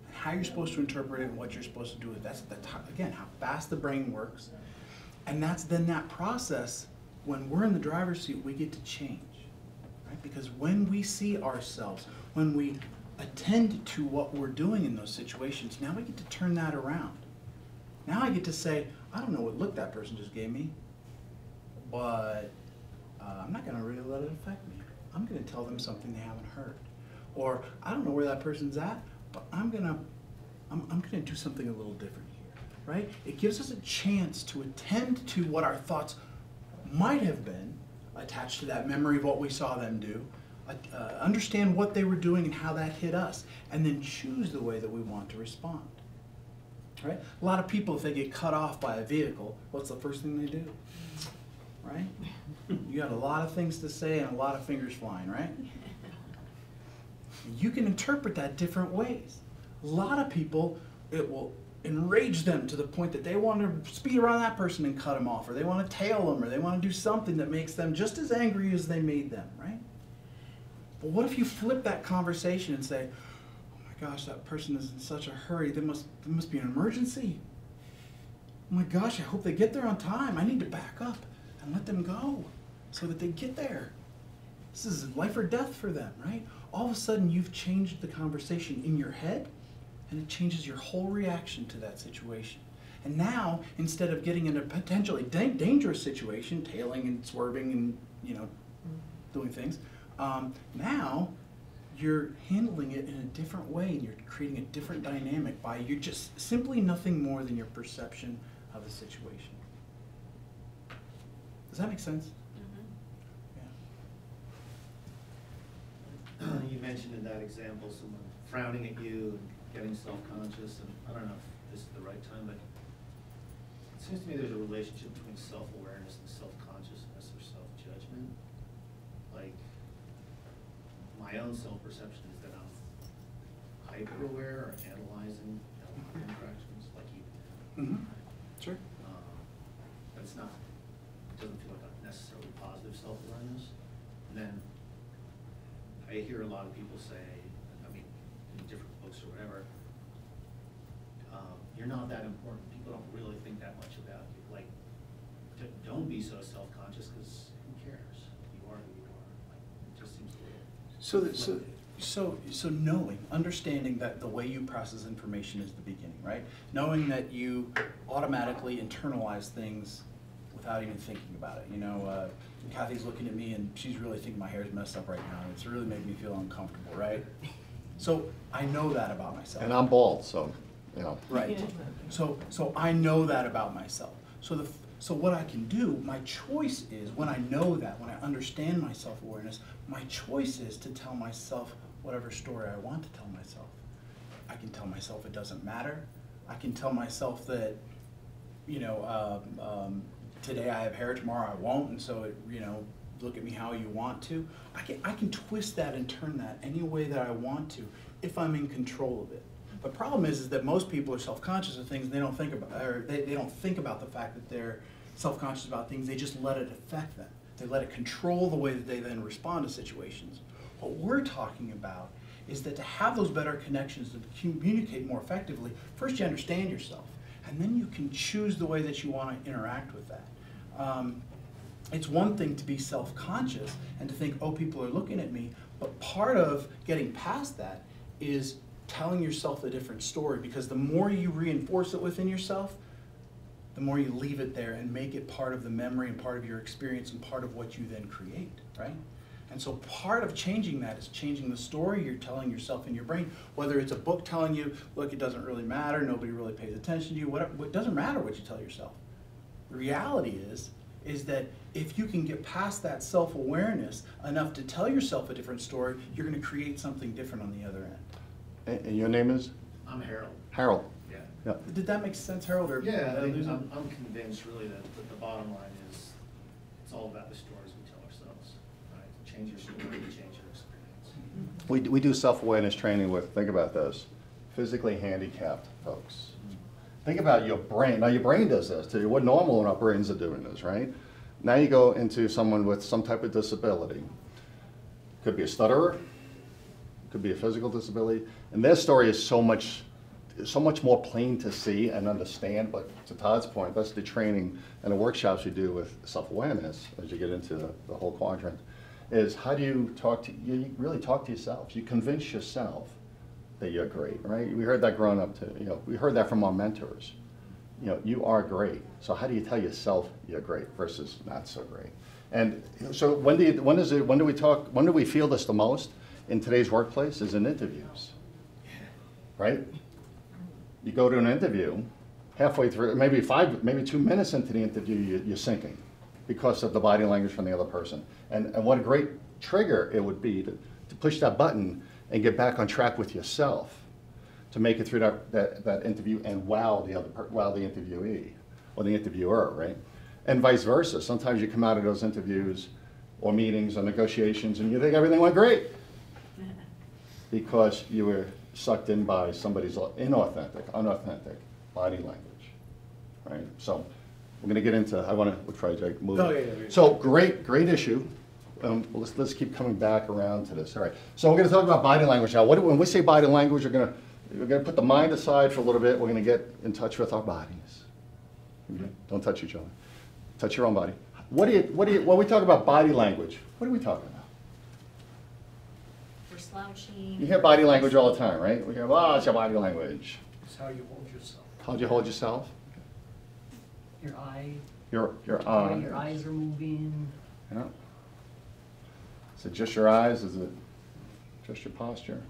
and how you're supposed to interpret it and what you're supposed to do with it. That's again how fast the brain works. And that's then that process, when we're in the driver's seat, we get to change, right? Because when we see ourselves, when we attend to what we're doing in those situations, now we get to turn that around. Now I get to say, I don't know what look that person just gave me, but I'm not going to really let it affect me. I'm going to tell them something they haven't heard. Or I don't know where that person's at, but I'm going to do something a little different here, right? It gives us a chance to attend to what our thoughts might have been attached to that memory of what we saw them do, understand what they were doing and how that hit us, and then choose the way that we want to respond. Right? A lot of people, if they get cut off by a vehicle, what's the first thing they do? Right? You got a lot of things to say and a lot of fingers flying, right? You can interpret that different ways. A lot of people, it will enrage them to the point that they want to speed around that person and cut them off, or they want to tail them, or they want to do something that makes them just as angry as they made them, right? But what if you flip that conversation and say, gosh, that person is in such a hurry. There must be an emergency. Oh my gosh, I hope they get there on time. I need to back up and let them go so that they get there. This is life or death for them, right? All of a sudden, you've changed the conversation in your head, and it changes your whole reaction to that situation. And now, instead of getting in a potentially dangerous situation, tailing and swerving and doing things, now you're handling it in a different way, and you're creating a different dynamic by you're just simply nothing more than your perception of the situation. Does that make sense? You mentioned in that example, someone frowning at you and getting self-conscious, and I don't know if this is the right time, but it seems to me there's a relationship between self-awareness and self-consciousness or self-judgment. Like, my own self-perception is that I'm hyper-aware or analyzing interactions, like you. Sure. But it's not, it doesn't feel like a necessarily positive self-awareness. And then I hear a lot of people say, I mean, in different books or whatever, you're not that important. People don't really think that much about you. Like, don't be so self-conscious, because who cares? You are who you are. Like, it just seems a little. So knowing, understanding that the way you process information is the beginning, right? Knowing that you automatically internalize things without even thinking about it. You know, Kathy's looking at me and she's really thinking my hair's messed up right now. It's really making me feel uncomfortable, right? So I know that about myself. And I'm bald, so, you know. Right. So I know that about myself. So what I can do, my choice is, when I know that, when I understand my self-awareness, my choice is to tell myself whatever story I want to tell myself. I can tell myself it doesn't matter. I can tell myself that, you know, today I have hair, tomorrow I won't, and so, you know, look at me how you want to. I can twist that and turn that any way that I want to if I'm in control of it. The problem is that most people are self-conscious of things and they don't think about, or they don't think about the fact that they're self-conscious about things. They just let it affect them. They let it control the way that they then respond to situations. What we're talking about is that to have those better connections, to communicate more effectively, first you understand yourself, and then you can choose the way that you want to interact with that. It's one thing to be self-conscious and to think, oh, people are looking at me, but part of getting past that is telling yourself a different story, because the more you reinforce it within yourself, the more you leave it there and make it part of the memory and part of your experience and part of what you then create, right? And so part of changing that is changing the story you're telling yourself in your brain, whether it's a book telling you, look, it doesn't really matter, nobody really pays attention to you, whatever, it doesn't matter what you tell yourself. The reality is that if you can get past that self-awareness enough to tell yourself a different story, you're going to create something different on the other end. And your name is? I'm Harold. Harold. Yeah. Yeah. Did that make sense, Harold? Or Yeah, I'm convinced really that the bottom line is it's all about the stories we tell ourselves, right? Change your story, change your experience. We do self-awareness training with, think about this, physically handicapped folks. Think about your brain. Now your brain does this too. We're normal when our brains are doing this, right? Now you go into someone with some type of disability. Could be a stutterer, could be a physical disability, and their story is so much more plain to see and understand. But to Todd's point, that's the training and the workshops you do with self-awareness as you get into the whole quadrant, is how do you you really talk to yourself. You convince yourself that you're great, right? We heard that growing up too. You know, we heard that from our mentors. You know, you are great. So how do you tell yourself you're great versus not so great? And so when do we feel this the most in today's workplace? Is in interviews, right? You go to an interview, halfway through, maybe 2 minutes into the interview, you're sinking because of the body language from the other person. And what a great trigger it would be to push that button and get back on track with yourself to make it through that interview and wow the interviewee or the interviewer, right? And vice versa. Sometimes you come out of those interviews or meetings or negotiations and you think everything went great because you were sucked in by somebody's unauthentic body language, right? So we're going to get into, we'll try to move. Oh, yeah. So great issue. Let's keep coming back around to this. All right. So we're going to talk about body language now. When we say body language, we're going to put the mind aside for a little bit. We're going to get in touch with our bodies. Don't touch each other. Touch your own body. When we talk about body language, what are we talking about? We're slouching. You hear body language all the time, right? We hear, it's your body language. It's how you hold yourself. How do you hold yourself? Your eye. Your Your eyes are moving. Yeah. Is it just your eyes? Is it just your posture?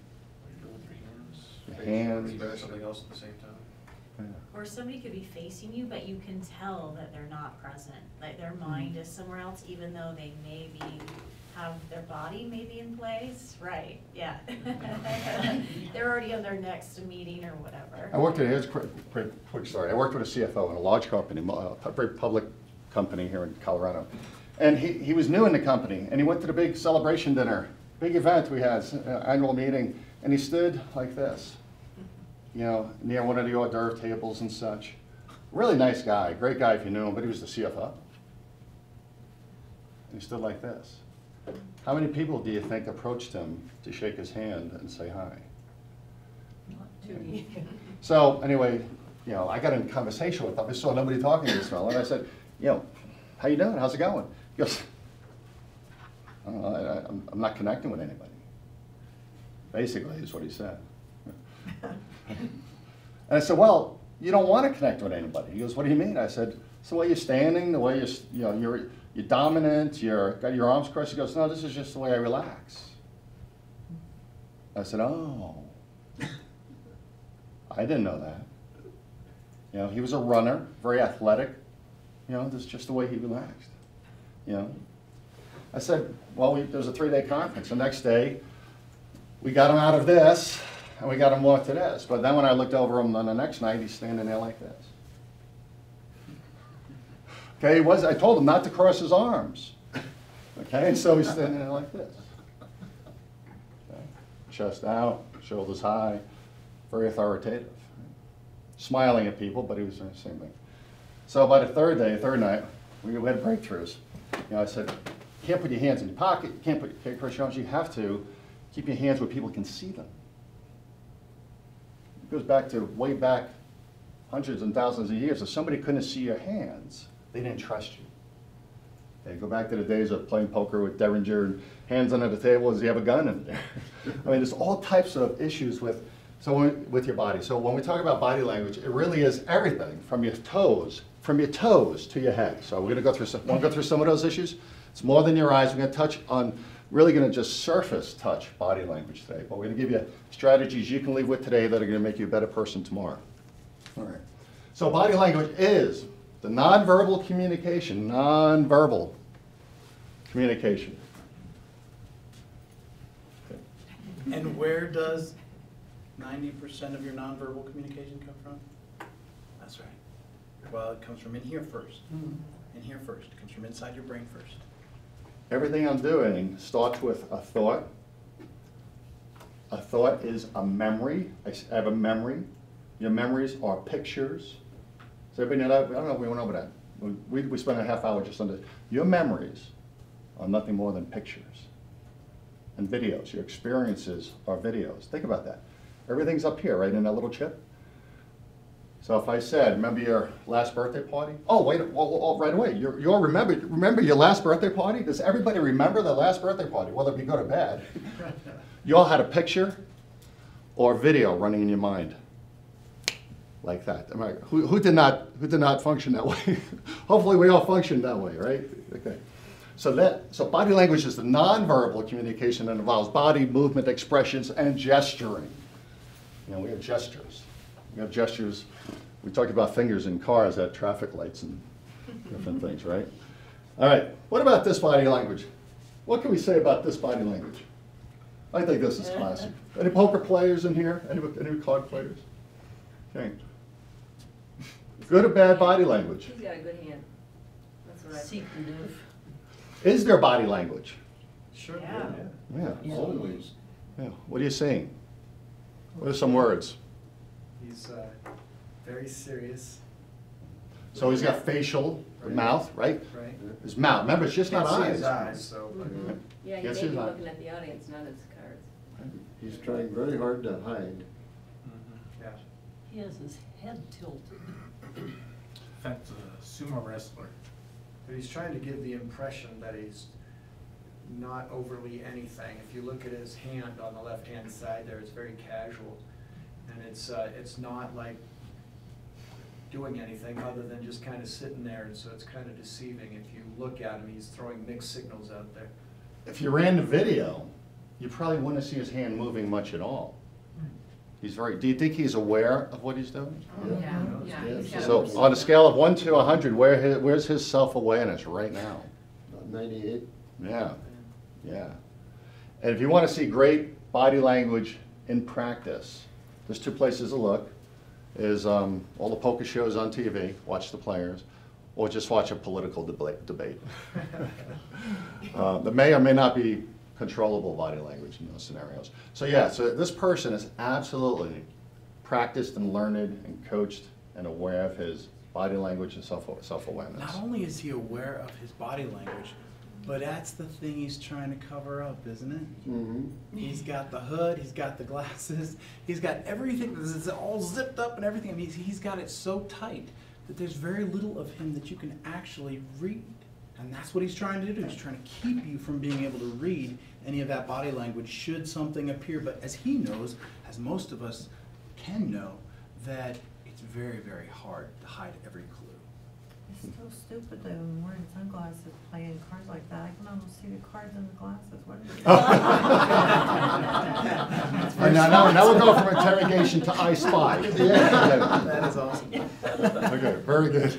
Your hands. Or something else at the same time. Yeah. Or somebody could be facing you, but you can tell that they're not present. Like their mind is somewhere else, even though they may be have their body maybe in place, right, yeah. They're already on their next meeting or whatever. I worked at, here's a quick story. I worked with a CFO in a large company, a very public company here in Colorado. And he was new in the company, and he went to the big celebration dinner, big event we had, annual meeting, and he stood like this, you know, near one of the hors d'oeuvre tables and such. Really nice guy, great guy if you knew him, but he was the CFO. And he stood like this. How many people do you think approached him to shake his hand and say hi? Not too many. So anyway, you know, I got in conversation with him. I saw nobody talking to this fellow, and I said, you know, how you doing? How's it going? He goes, I don't know, I'm not connecting with anybody. Basically, is what he said. And I said, well, you don't want to connect with anybody. He goes, what do you mean? I said, it's the way you're standing, the way you're dominant, got your arms crossed. He goes, no, this is just the way I relax. I said, oh. I didn't know that. You know, he was a runner, very athletic. You know, this is just the way he relaxed. You know, I said, well, there was a 3-day conference. The next day, we got him out of this, and we got him more to this. But then when I looked over him on the next night, he's standing there like this. Okay, I told him not to cross his arms. Okay, so he's standing there like this. Okay. Chest out, shoulders high, very authoritative. Smiling at people, but he was doing the same thing. So by the third night, we had breakthroughs. You know, I said, you can't put your hands in your pocket, you can't cross your arms, you have to keep your hands where people can see them. It goes back to way back hundreds and thousands of years. If somebody couldn't see your hands, they didn't trust you. Okay, go back to the days of playing poker with Derringer and hands under the table. Does he have a gun in there? I mean, there's all types of issues with your body. So when we talk about body language, it really is everything from your toes to your head. So we're going to go through some of those issues. It's more than your eyes. We're going to touch on, really going to just surface touch body language today. But we're going to give you strategies you can leave with today that are going to make you a better person tomorrow. All right. So body language is the nonverbal communication, nonverbal communication. Okay. And where does 90% of your nonverbal communication come from? That's right. Well, it comes from in here first. In here first. It comes from inside your brain first. Everything I'm doing starts with a thought. A thought is a memory. I have a memory. Your memories are pictures. So everybody know that? I don't know if we went over that. We spent a half hour just on this. Your memories are nothing more than pictures and videos. Your experiences are videos. Think about that. Everything's up here, right, in that little chip. So if I said, remember your last birthday party? Oh, wait, well, right away. You'll remember your last birthday party? Does everybody remember their last birthday party, whether it be good or bad? You all had a picture or video running in your mind. Like that. Am I, who did not function that way? Hopefully we all functioned that way, right? Okay. So body language is the nonverbal communication that involves body movement, expressions, and gesturing. You know, we have gestures. We have gestures. We talked about fingers in cars at traffic lights and different things, right? All right. What about this body language? What can we say about this body language? I think this is classic. Any poker players in here? Any card players? Okay. Good or bad body language? He's got a good hand. That's what I think. Secretive. Is there body language? Sure. Yeah. Always. Yeah. What are you saying? What are some words? He's very serious. So he's got facial, Right. mouth, right? Right. His mouth. Remember, it's just not Can't see eyes. his eyes, so. Yeah, he Yes, may be he's not. looking at the audience, not his cards. He's trying very hard to hide. Yeah. He has his head tilted. That's a sumo wrestler. But he's trying to give the impression that he's not overly anything. If you look at his hand on the left-hand side there, it's very casual. And it's not like doing anything other than just kind of sitting there, and so it's kind of deceiving. If you look at him, he's throwing mixed signals out there. If you ran the video, you probably wouldn't see his hand moving much at all. He's very, do you think he's aware of what he's doing? Yeah. So on a scale of 1 to 100, where's his self-awareness right now? About 98. Yeah. Yeah. And if you want to see great body language in practice, there's two places to look. Is all the poker shows on TV, watch the players, or just watch a political debate. There may or may not be controllable body language in those scenarios. So yeah, so this person is absolutely practiced and learned and coached and aware of his body language and self-awareness. Not only is he aware of his body language, but that's the thing he's trying to cover up, isn't it? Mhm. He's got the hood, he's got the glasses, he's got everything that's all zipped up and everything. I mean, he's got it so tight that there's very little of him that you can actually read. And that's what he's trying to do. He's trying to keep you from being able to read any of that body language should something appear. But as he knows, as most of us can know, that it's very, very hard to hide every clue. It's so stupid though, when wearing sunglasses playing cards like that. I can almost see the cards in the glasses. What is it? And now we'll go from interrogation to I spy. Yeah. That is awesome. Okay, very good.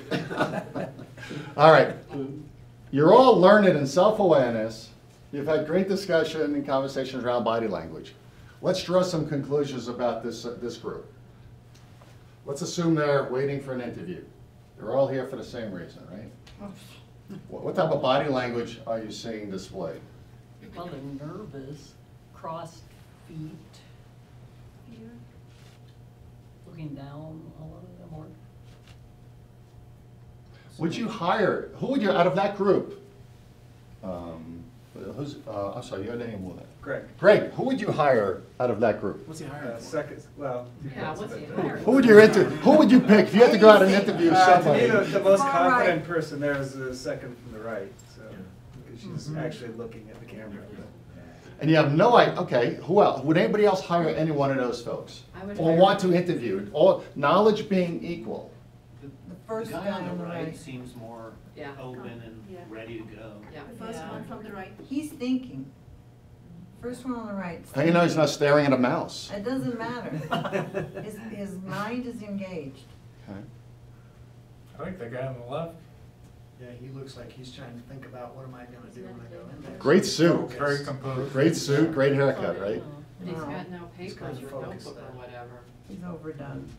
All right. You're all learned in self-awareness. You've had great discussion and conversations around body language. Let's draw some conclusions about this group. Let's assume they're waiting for an interview. They're all here for the same reason, right? What type of body language are you seeing displayed? Well, they're nervous, crossed feet, looking down, a lot of them are. Would you hire, who would you, out of that group, I'm sorry, your name was? Greg. Greg, who would you hire out of that group? What's he hiring for? Second, well. Yeah, what's he hiring? Who would you pick if you had to go out and interview somebody? To me, the most Far right. confident person there is the second from the right, so, because she's actually looking at the camera. And you have no idea, okay, who else? Would anybody else hire any one of those folks? I would Or hire- want to interview, or knowledge being equal? The first The guy guy on the right seems more Yeah. open and Yeah. ready to go. Yeah. The first one from the right. He's thinking. First one on the right. How do you know he's not staring at a mouse? It doesn't matter. His mind is engaged. Okay. I think the guy on the left, Yeah, he looks like he's trying to think about what am I gonna do when I go in there. Great suit. very composed. Great suit, great haircut, right? And he's Wow. got no He's papers kinda or focused notebook there. or whatever. He's overdone.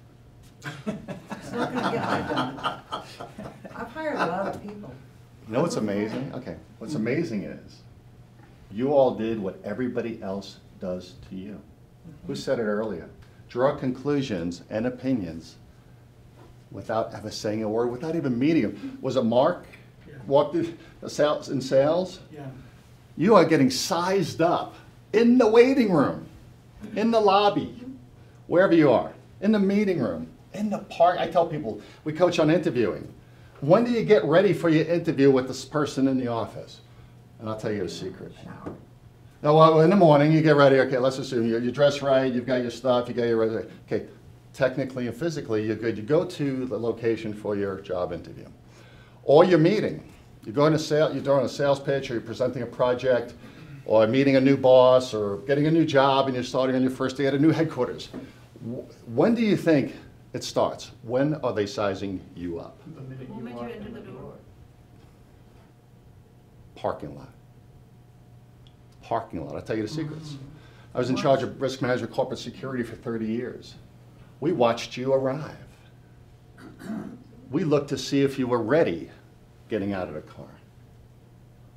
He's not gonna get that done. I've hired a lot of people. You know what's amazing? Okay, what's amazing is, you all did what everybody else does to you. Who said it earlier? Draw conclusions and opinions without ever saying a word, without even meeting him. Was it Mark? Yeah. Walked in sales? Yeah. You are getting sized up in the waiting room, in the lobby, wherever you are, in the meeting room, in the park. I tell people, we coach on interviewing. When do you get ready for your interview with this person in the office? And I'll tell you a secret. Now, well, in the morning, you get ready. Okay, let's assume you're dressed right, you've got your stuff, you got your resume. Okay, technically and physically, you're good. You go to the location for your job interview. Or your meeting. You're doing a sales pitch, or you're presenting a project, or meeting a new boss, or getting a new job, and you're starting on your first day at a new headquarters. When do you think it starts? When are they sizing you up? The minute The moment you walk enter in the door. Parking lot. Parking lot. I'll tell you the secrets. I was in charge of risk management corporate security for 30 years. We watched you arrive. We looked to see if you were ready getting out of the car.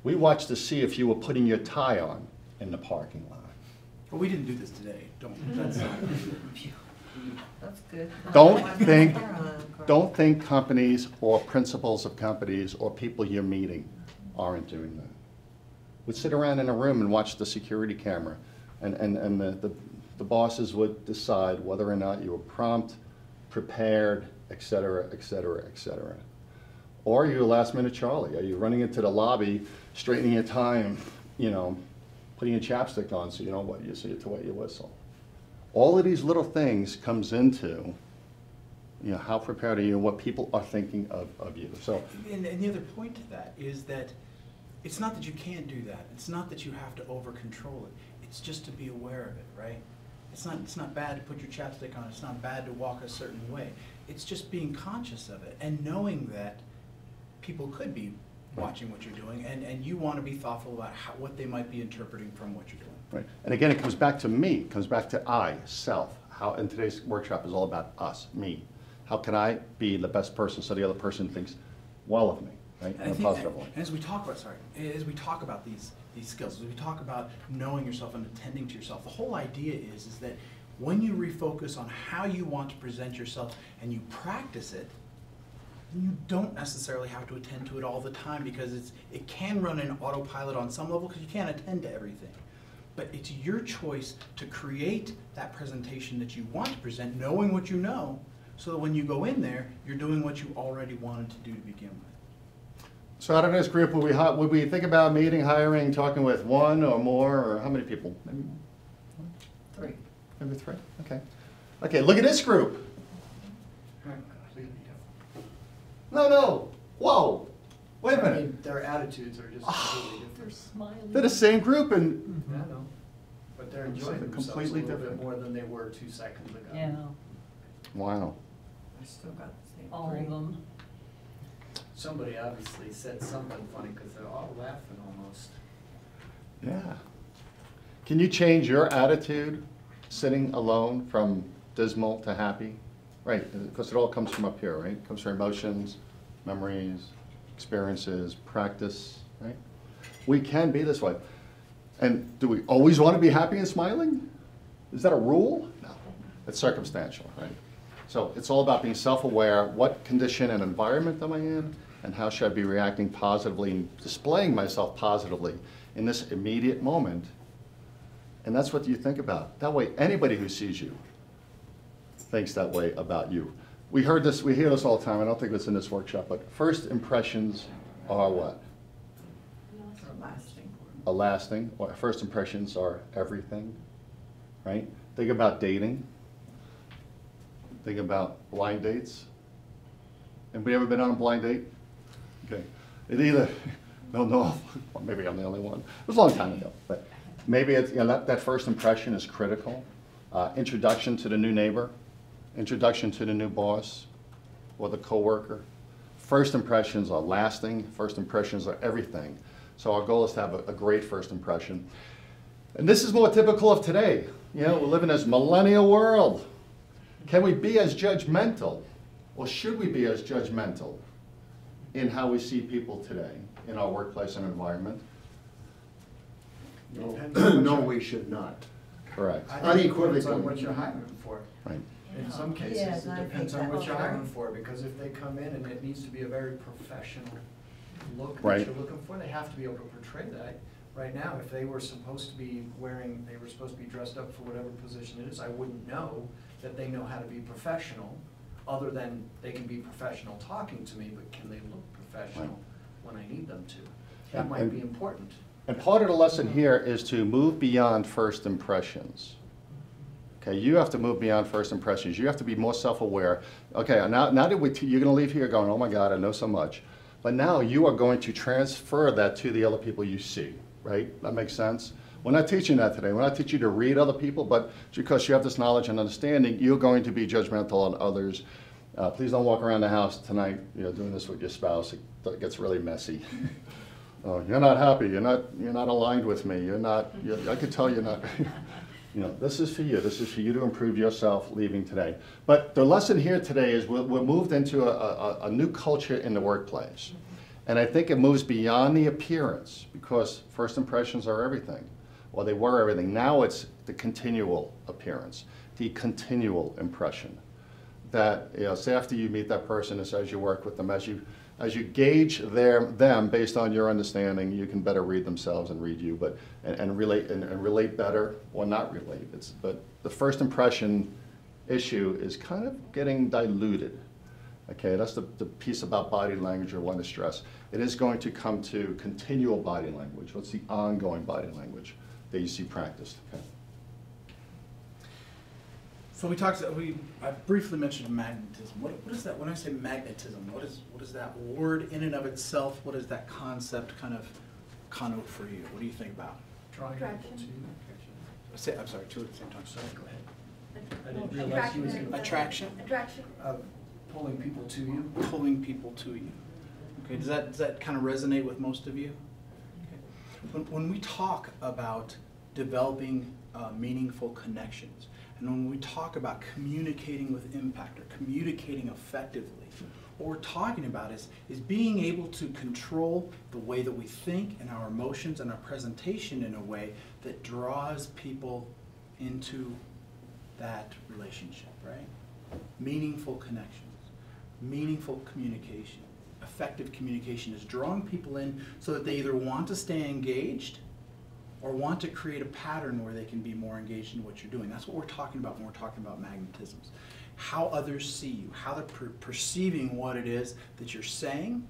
We watched to see if you were putting your tie on in the parking lot. But we didn't do this today. That's That's good. Don't think companies or principals of companies or people you're meeting aren't doing that. We'd sit around in a room and watch the security camera, and the bosses would decide whether or not you were prompt, prepared, et cetera, et cetera, et cetera. Or you're a last minute Charlie. Are you running into the lobby, straightening your tie, and, you know, putting your chapstick on so you know what you see to wet your whistle. All of these little things comes into, you know, how prepared are you and what people are thinking of you. So, And the other point to that is that it's not that you can't do that. It's not that you have to over control it. It's just to be aware of it, right? It's not bad to put your chapstick on. It's not bad to walk a certain way. It's just being conscious of it and knowing that people could be watching what you're doing, and you want to be thoughtful about what they might be interpreting from what you're doing. Right. And again, it comes back to me, it comes back to I, self. How, and today's workshop is all about us, me. How can I be the best person so the other person thinks well of me, right, in a positive way? And as we talk about these skills, as we talk about knowing yourself and attending to yourself, the whole idea is that when you refocus on how you want to present yourself and you practice it, you don't necessarily have to attend to it all the time, because it can run in autopilot on some level because you can't attend to everything. But it's your choice to create that presentation that you want to present, knowing what you know, so that when you go in there, you're doing what you already wanted to do to begin with. So out of this group, would we think about meeting, hiring, talking with one or more, or how many people? Maybe one? 3. Maybe 3, okay. Okay, look at this group. No, whoa, wait a I minute. mean, their attitudes are just completely They're different. smiling. They're the same group, and I know, but they're enjoying Something themselves a completely little different. bit more than they were 2 seconds ago. Yeah, wow. I still got the same all 3. of them. Somebody obviously said something funny because they're all laughing almost. Yeah. Can you change your attitude sitting alone from dismal to happy? Right, because it all comes from up here, right? It comes from emotions, memories, experiences, practice, right? We can be this way. And do we always want to be happy and smiling? Is that a rule? No, it's circumstantial, right? So it's all about being self-aware. What condition and environment am I in? And how should I be reacting positively and displaying myself positively in this immediate moment? And that's what you think about. That way, anybody who sees you thinks that way about you. We hear this all the time. I don't think it's in this workshop, but first impressions are what? Lasting. A lasting. Or first impressions are everything, right? Think about dating. Think about blind dates. Anybody ever been on a blind date? Okay. It either, no, well, maybe I'm the only one. It was a long time ago, but maybe it's, that first impression is critical. Introduction to the new neighbor, introduction to the new boss or the coworker. First impressions are lasting. First impressions are everything. So our goal is to have a great first impression. And this is more typical of today. We're living in this millennial world. Can we be as judgmental, or should we be as judgmental in how we see people today in our workplace and environment? No, we should not. Correct. I think it depends on Unequivocally. what you're hiring for. Right. In some cases, Yes, it I think depends on that's what you're true. hiring for, because if they come in and it needs to be a very professional look Right. that you're looking for, they have to be able to portray that. Right now, if they were supposed to be dressed up for whatever position it is, I wouldn't know that they know how to be professional, other than they can be professional talking to me, but can they look professional when I need them to? That might be important. And part of the lesson here is to move beyond first impressions. Okay, you have to move beyond first impressions. You have to be more self-aware. Okay, now that you're going to leave here going, oh my God, I know so much. But now you are going to transfer that to the other people you see, right? That makes sense? We're not teaching that today. We're not teaching you to read other people, but because you have this knowledge and understanding, you're going to be judgmental on others. Please don't walk around the house tonight, doing this with your spouse. It gets really messy. You're not happy. You're not aligned with me. I could tell you're not. This is for you. This is for you to improve yourself leaving today. But the lesson here today is we're moved into a new culture in the workplace. And I think it moves beyond the appearance, because first impressions are everything. Well, they were everything. Now it's the continual appearance, the continual impression. That, say after you meet that person, as you work with them, as you gauge them based on your understanding, you can better read themselves and read you, and relate better, or not relate. But the first impression issue is kind of getting diluted. Okay, that's the piece about body language I want to stress. It is going to come to continual body language. What's the ongoing body language that you see practiced? Okay. So I briefly mentioned magnetism. What is that? When I say magnetism, what is that word in and of itself? What does that concept kind of connote for you? What do you think about? Drawing people to you. I'm sorry, two at the same time. Sorry, go ahead. I didn't realize he was gonna. Attraction? Attraction. Pulling people to you. Pulling people to you. Okay, does that kind of resonate with most of you? Okay. When we talk about developing meaningful connections, and when we talk about communicating with impact or communicating effectively, what we're talking about is being able to control the way that we think and our emotions and our presentation in a way that draws people into that relationship, right? Meaningful connections, meaningful communication. Effective communication is drawing people in so that they either want to stay engaged or want to create a pattern where they can be more engaged in what you're doing. That's what we're talking about when we're talking about magnetisms. How others see you, how they're perceiving what it is that you're saying,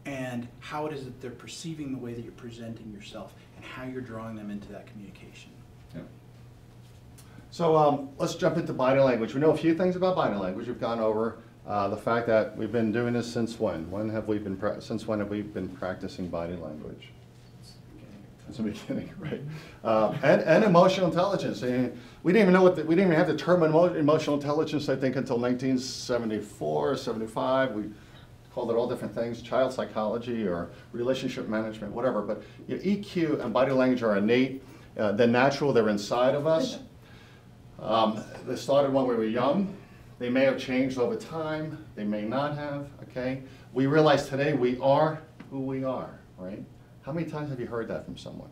and how it is that they're perceiving the way that you're presenting yourself, and how you're drawing them into that communication. Yeah. So let's jump into body language. We know a few things about body language. We've gone over the fact that we've been doing this since when? Since when have we been practicing body language? Since the beginning, right? And emotional intelligence. We didn't even know we didn't even have the term emotional intelligence, I think, until 1974 or 75. We called it all different things, child psychology or relationship management, whatever. But EQ and body language are innate. They're natural. They're inside of us. They started when we were young. They may have changed over time. They may not have, okay? We realize today we are who we are, right? How many times have you heard that from someone?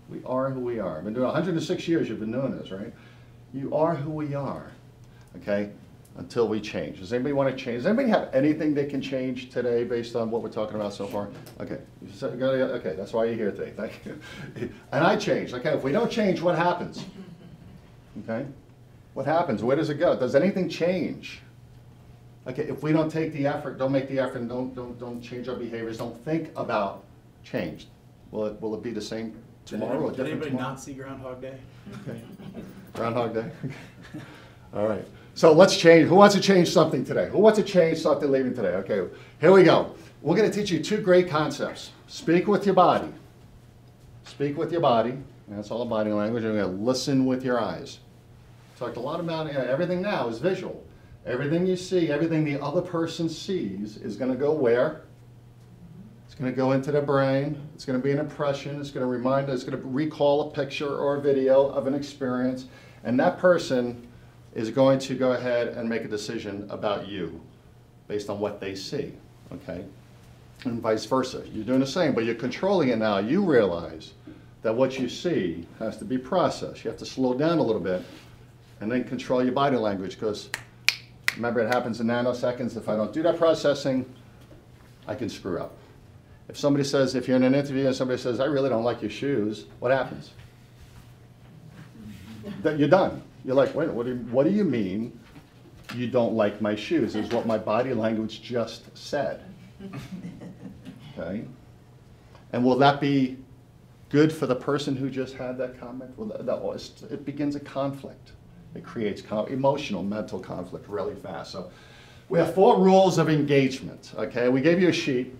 We are who we are. I've been doing 106 years you've been doing this, right? You are who we are, okay? Until we change. Does anybody want to change? Does anybody have anything they can change today based on what we're talking about so far? Okay, okay, that's why you're here today, thank you. And I changed, okay, if we don't change, what happens? Okay, what happens? Where does it go? Does anything change? Okay, if we don't take the effort, don't make the effort, and don't change our behaviors, don't think about change, will it be the same tomorrow or different anybody tomorrow? not see Groundhog Day? Okay. Groundhog Day? All right. So let's change. Who wants to change something today? Who wants to change something leaving today? Okay, here we go. We're going to teach you two great concepts. Speak with your body. Speak with your body. That's all body language. And we're going to listen with your eyes. Talked a lot about everything now is visual. Everything you see, everything the other person sees is going to go where? It's going to go into the brain. It's going to be an impression. It's going to remind us. It's going to recall a picture or a video of an experience. And that person is going to go ahead and make a decision about you based on what they see, okay? And vice versa. You're doing the same, but you're controlling it now. You realize that what you see has to be processed. You have to slow down a little bit and then control your body language, because remember, it happens in nanoseconds. If I don't do that processing, I can screw up. If somebody says, if you're in an interview and somebody says, I really don't like your shoes, what happens? You're done. You're like, wait, what do you mean you don't like my shoes? Is what my body language just said. Okay? And will that be good for the person who just had that comment? Well, it begins a conflict. It creates emotional, mental conflict really fast. So we have 4 rules of engagement. Okay? We gave you a sheet.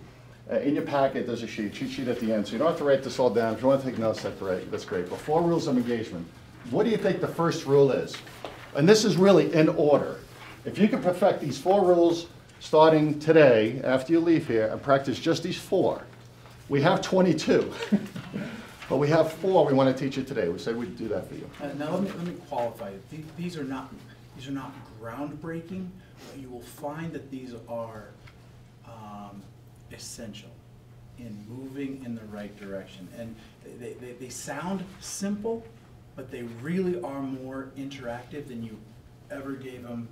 In your packet, there's a cheat sheet at the end. So you don't have to write this all down. If you want to take notes, that's great. But 4 rules of engagement. What do you think the first rule is? And this is really in order. If you can perfect these 4 rules starting today, after you leave here, and practice just these 4, we have 22. But we have 4 we want to teach you today. We said we'd do that for you. Now let me qualify it. These are not groundbreaking, but you will find that these are essential in moving in the right direction. And they sound simple, but they really are more interactive than you ever gave them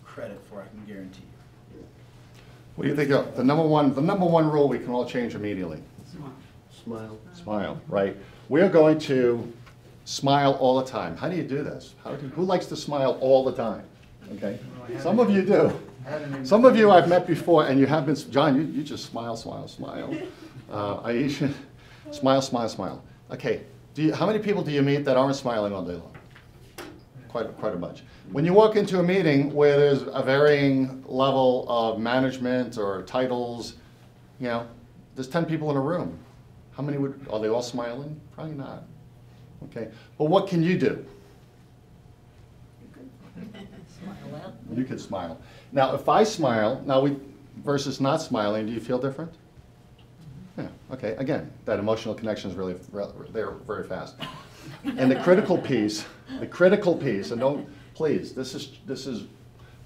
credit for, I can guarantee you. What do you think of the number one rule we can all change immediately? Smile. Smile, right? We're going to smile all the time. How do you do this? Who likes to smile all the time? Okay, some of you do. Some of you I've met before, and you have been, John, you just smile, smile, smile. Aisha, smile, smile, smile. Okay, how many people do you meet that aren't smiling all day long? Quite a bunch. When you walk into a meeting where there's a varying level of management or titles, you know, there's 10 people in a room. How many are they all smiling? Probably not. Okay, well, what can you do? Smile out. You can smile. Now, if I smile, versus not smiling, do you feel different? Yeah, okay, again, that emotional connection is really there very fast. And the critical piece, and don't, please, this is,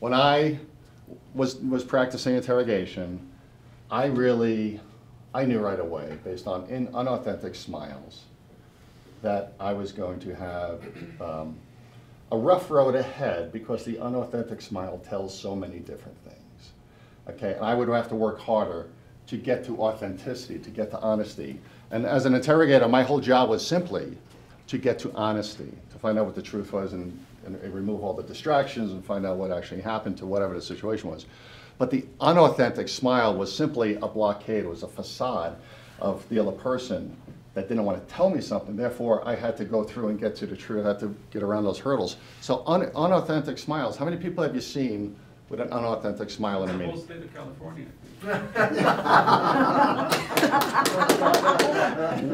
when I was practicing interrogation, I knew right away, based on unauthentic smiles, that I was going to have a rough road ahead, because the unauthentic smile tells so many different things. Okay, and I would have to work harder to get to authenticity, to get to honesty. And as an interrogator, my whole job was simply to get to honesty, to find out what the truth was and remove all the distractions and find out what actually happened to whatever the situation was. But the unauthentic smile was simply a blockade, it was a facade of the other person that didn't want to tell me something. Therefore, I had to go through and get to the truth, I had to get around those hurdles. So unauthentic smiles, how many people have you seen with an unauthentic smile in a The meeting? whole state of California.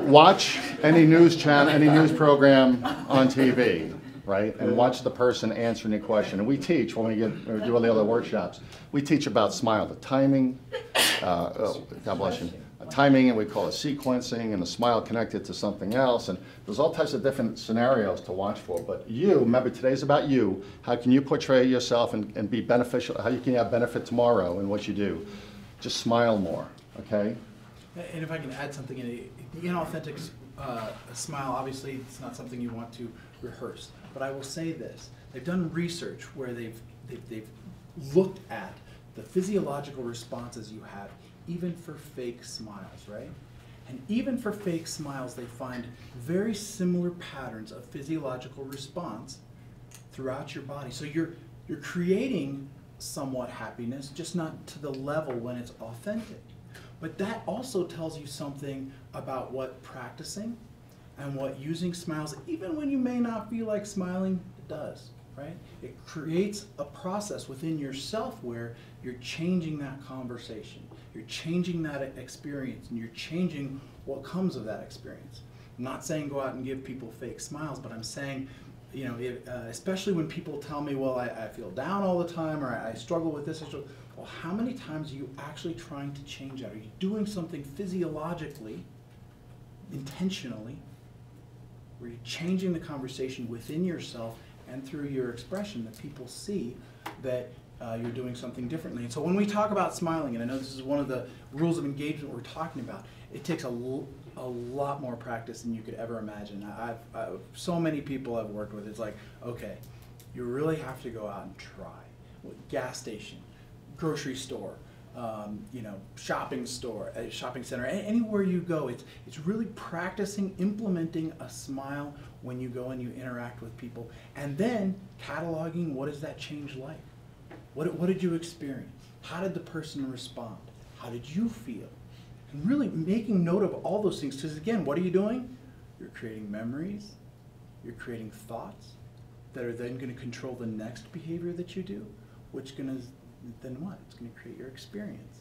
Watch any news channel, any news program on TV, right? And watch the person answering the question. And we teach, when we do all the other workshops, we teach about smile, the timing, God bless you, timing, and we call it sequencing, and the smile connected to something else. And there's all types of different scenarios to watch for. But you, remember, today's about you. How can you portray yourself and be beneficial? How you can have benefit tomorrow in what you do? Just smile more, okay? And if I can add something, the inauthentic smile, obviously, it's not something you want to rehearse. But I will say this: they've done research where they've looked at the physiological responses you have, even for fake smiles, right? And even for fake smiles, they find very similar patterns of physiological response throughout your body. So you're creating somewhat happiness, just not to the level when it's authentic. But that also tells you something about what practicing and what using smiles, even when you may not feel like smiling, does, right? It creates a process within yourself where you're changing that conversation, you're changing that experience, and you're changing what comes of that experience. I'm not saying go out and give people fake smiles, but I'm saying, you know, especially when people tell me, well, I feel down all the time, or I struggle with this, well, how many times are you actually trying to change that? Are you doing something physiologically, intentionally, where you're changing the conversation within yourself and through your expression that people see that you're doing something differently? And so when we talk about smiling, and I know this is one of the rules of engagement we're talking about, it takes a lot more practice than you could ever imagine. So many people I've worked with, it's like, okay, you really have to go out and try. Gas station, grocery store, you know, shopping store, shopping center, anywhere you go, it's really practicing implementing a smile when you go and you interact with people, and then cataloging what is that change like. What did you experience? How did the person respond? How did you feel? And really making note of all those things, because again, what are you doing? You're creating memories, you're creating thoughts that are then going to control the next behavior that you do, which then what? It's going to create your experience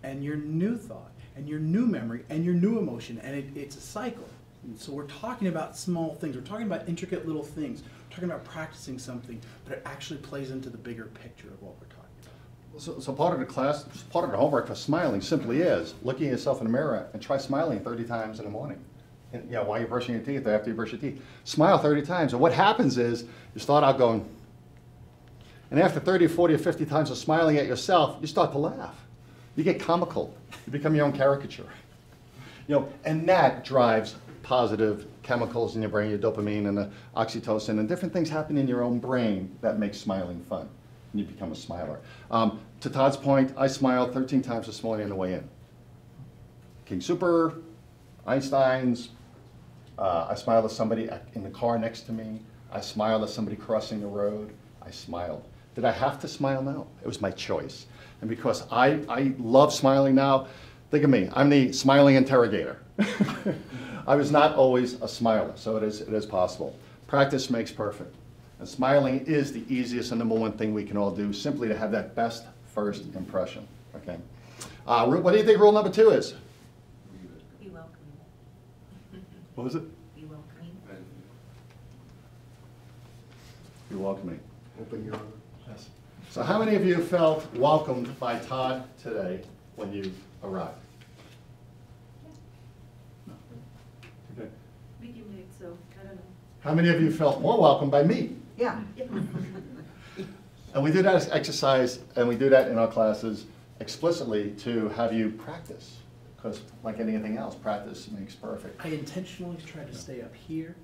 and your new thought and your new memory and your new emotion, and it's a cycle. And so we're talking about small things, we're talking about intricate little things, we're talking about practicing something, but it actually plays into the bigger picture of what we're talking about. So part of the class, part of the homework for smiling simply is looking at yourself in the mirror and try smiling 30 times in the morning. And, you know, while you're brushing your teeth, after you brush your teeth, smile 30 times. And what happens is you start out going, and after 30, 40, or 50 times of smiling at yourself, you start to laugh. You get comical. You become your own caricature. You know, and that drives positive chemicals in your brain, your dopamine and the oxytocin, and different things happen in your own brain that make smiling fun. And you become a smiler. To Todd's point, I smiled 13 times this morning on the way in. King Super, Einstein's, I smiled at somebody in the car next to me. I smiled at somebody crossing the road. I smiled. Did I have to smile? No. It was my choice. And because I love smiling now, think of me, I'm the smiling interrogator. I was not always a smiler, so it is possible. Practice makes perfect. And smiling is the easiest and #1 thing we can all do, simply to have that best first impression. Okay. What do you think rule number 2 is? Be welcoming. What was it? Be welcoming. Be welcoming. Open your arms. Yes. So how many of you felt welcomed by Todd today when you arrived? so I don't know. How many of you felt more welcome by me? Yeah. And we do that exercise, and we do that in our classes explicitly to have you practice. Because like anything else, practice makes perfect. I intentionally tried to stay up here,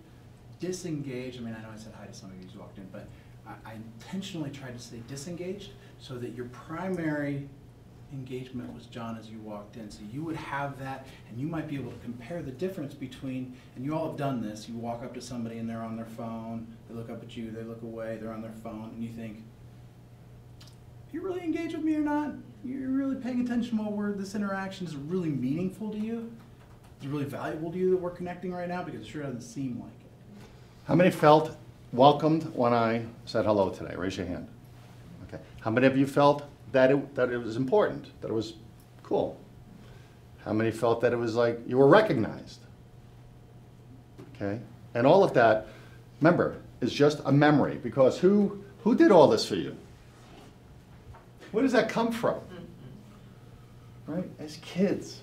disengage. I mean, I know I said hi to some of you who walked in, but I intentionally tried to stay disengaged so that your primary engagement was John as you walked in. So you would have that, and you might be able to compare the difference between, and you all have done this, you walk up to somebody and they're on their phone, they look up at you, they look away, they're on their phone, and you think, are you really engaged with me or not? You're really paying attention while this interaction is really meaningful to you? Is it really valuable to you that we're connecting right now? Because it sure doesn't seem like it. How many felt welcomed when I said hello today? Raise your hand. Okay. How many of you felt that it was important, that it was cool? How many felt that it was like you were recognized? Okay. And all of that, remember, is just a memory, because who did all this for you? Where does that come from? Right? As kids.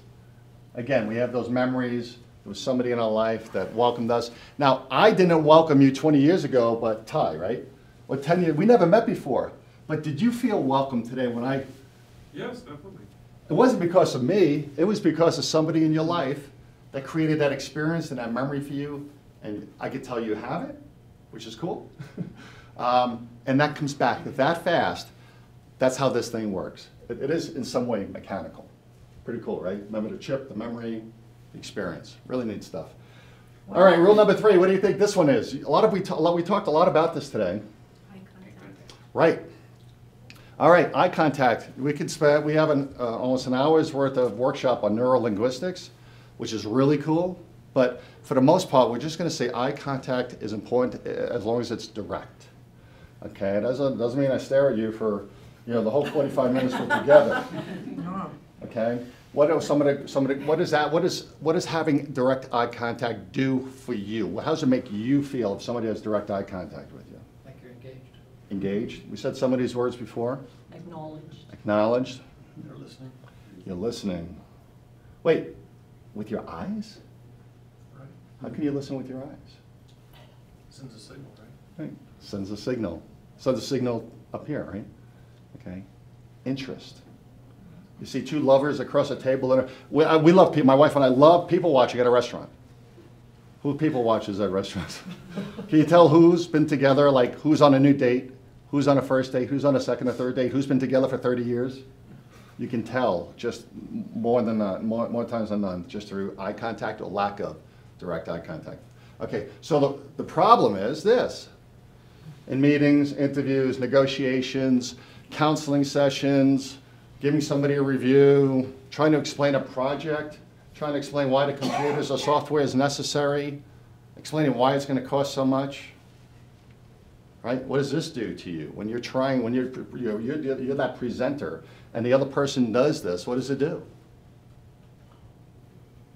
Again, we have those memories. There was somebody in our life that welcomed us. Now, I didn't welcome you 20 years ago, but Ty, right? Or 10 years, we never met before. But did you feel welcome today when I... Yes, definitely. It wasn't because of me. It was because of somebody in your life that created that experience and that memory for you. And I could tell you have it, which is cool. And that comes back that fast. That's how this thing works. It is in some way mechanical. Pretty cool, right? Remember the chip, the memory, the experience. Really neat stuff. Wow. All right, rule number 3. What do you think this one is? We talked a lot about this today. Eye contact. Right. All right, eye contact. We have almost an hour's worth of workshop on neurolinguistics, which is really cool. But for the most part, we're just going to say eye contact is important as long as it's direct. Okay, it doesn't mean I stare at you for the whole 45 minutes we're together. Okay, what does having direct eye contact do for you? How does it make you feel if somebody has direct eye contact with you? Like you're engaged. Engaged. We said some of these words before. Acknowledged. Acknowledged. You're listening. You're listening. Wait, with your eyes? Right. How can you listen with your eyes? Sends a signal, right? Right. Sends a signal. Sends a signal up here, right? Okay. Interest. You see two lovers across a table. We love people. My wife and I love people watching at a restaurant. Who people watches at restaurants? Can you tell who's been together, like who's on a new date, who's on a first date, who's on a second or third date, who's been together for 30 years? You can tell just more times than none, just through eye contact or lack of direct eye contact. Okay, so the problem is this. In meetings, interviews, negotiations, counseling sessions, giving somebody a review, trying to explain a project, trying to explain why the computers or software is necessary, explaining why it's going to cost so much. Right? What does this do to you when you're you're that presenter and the other person does this? What does it do?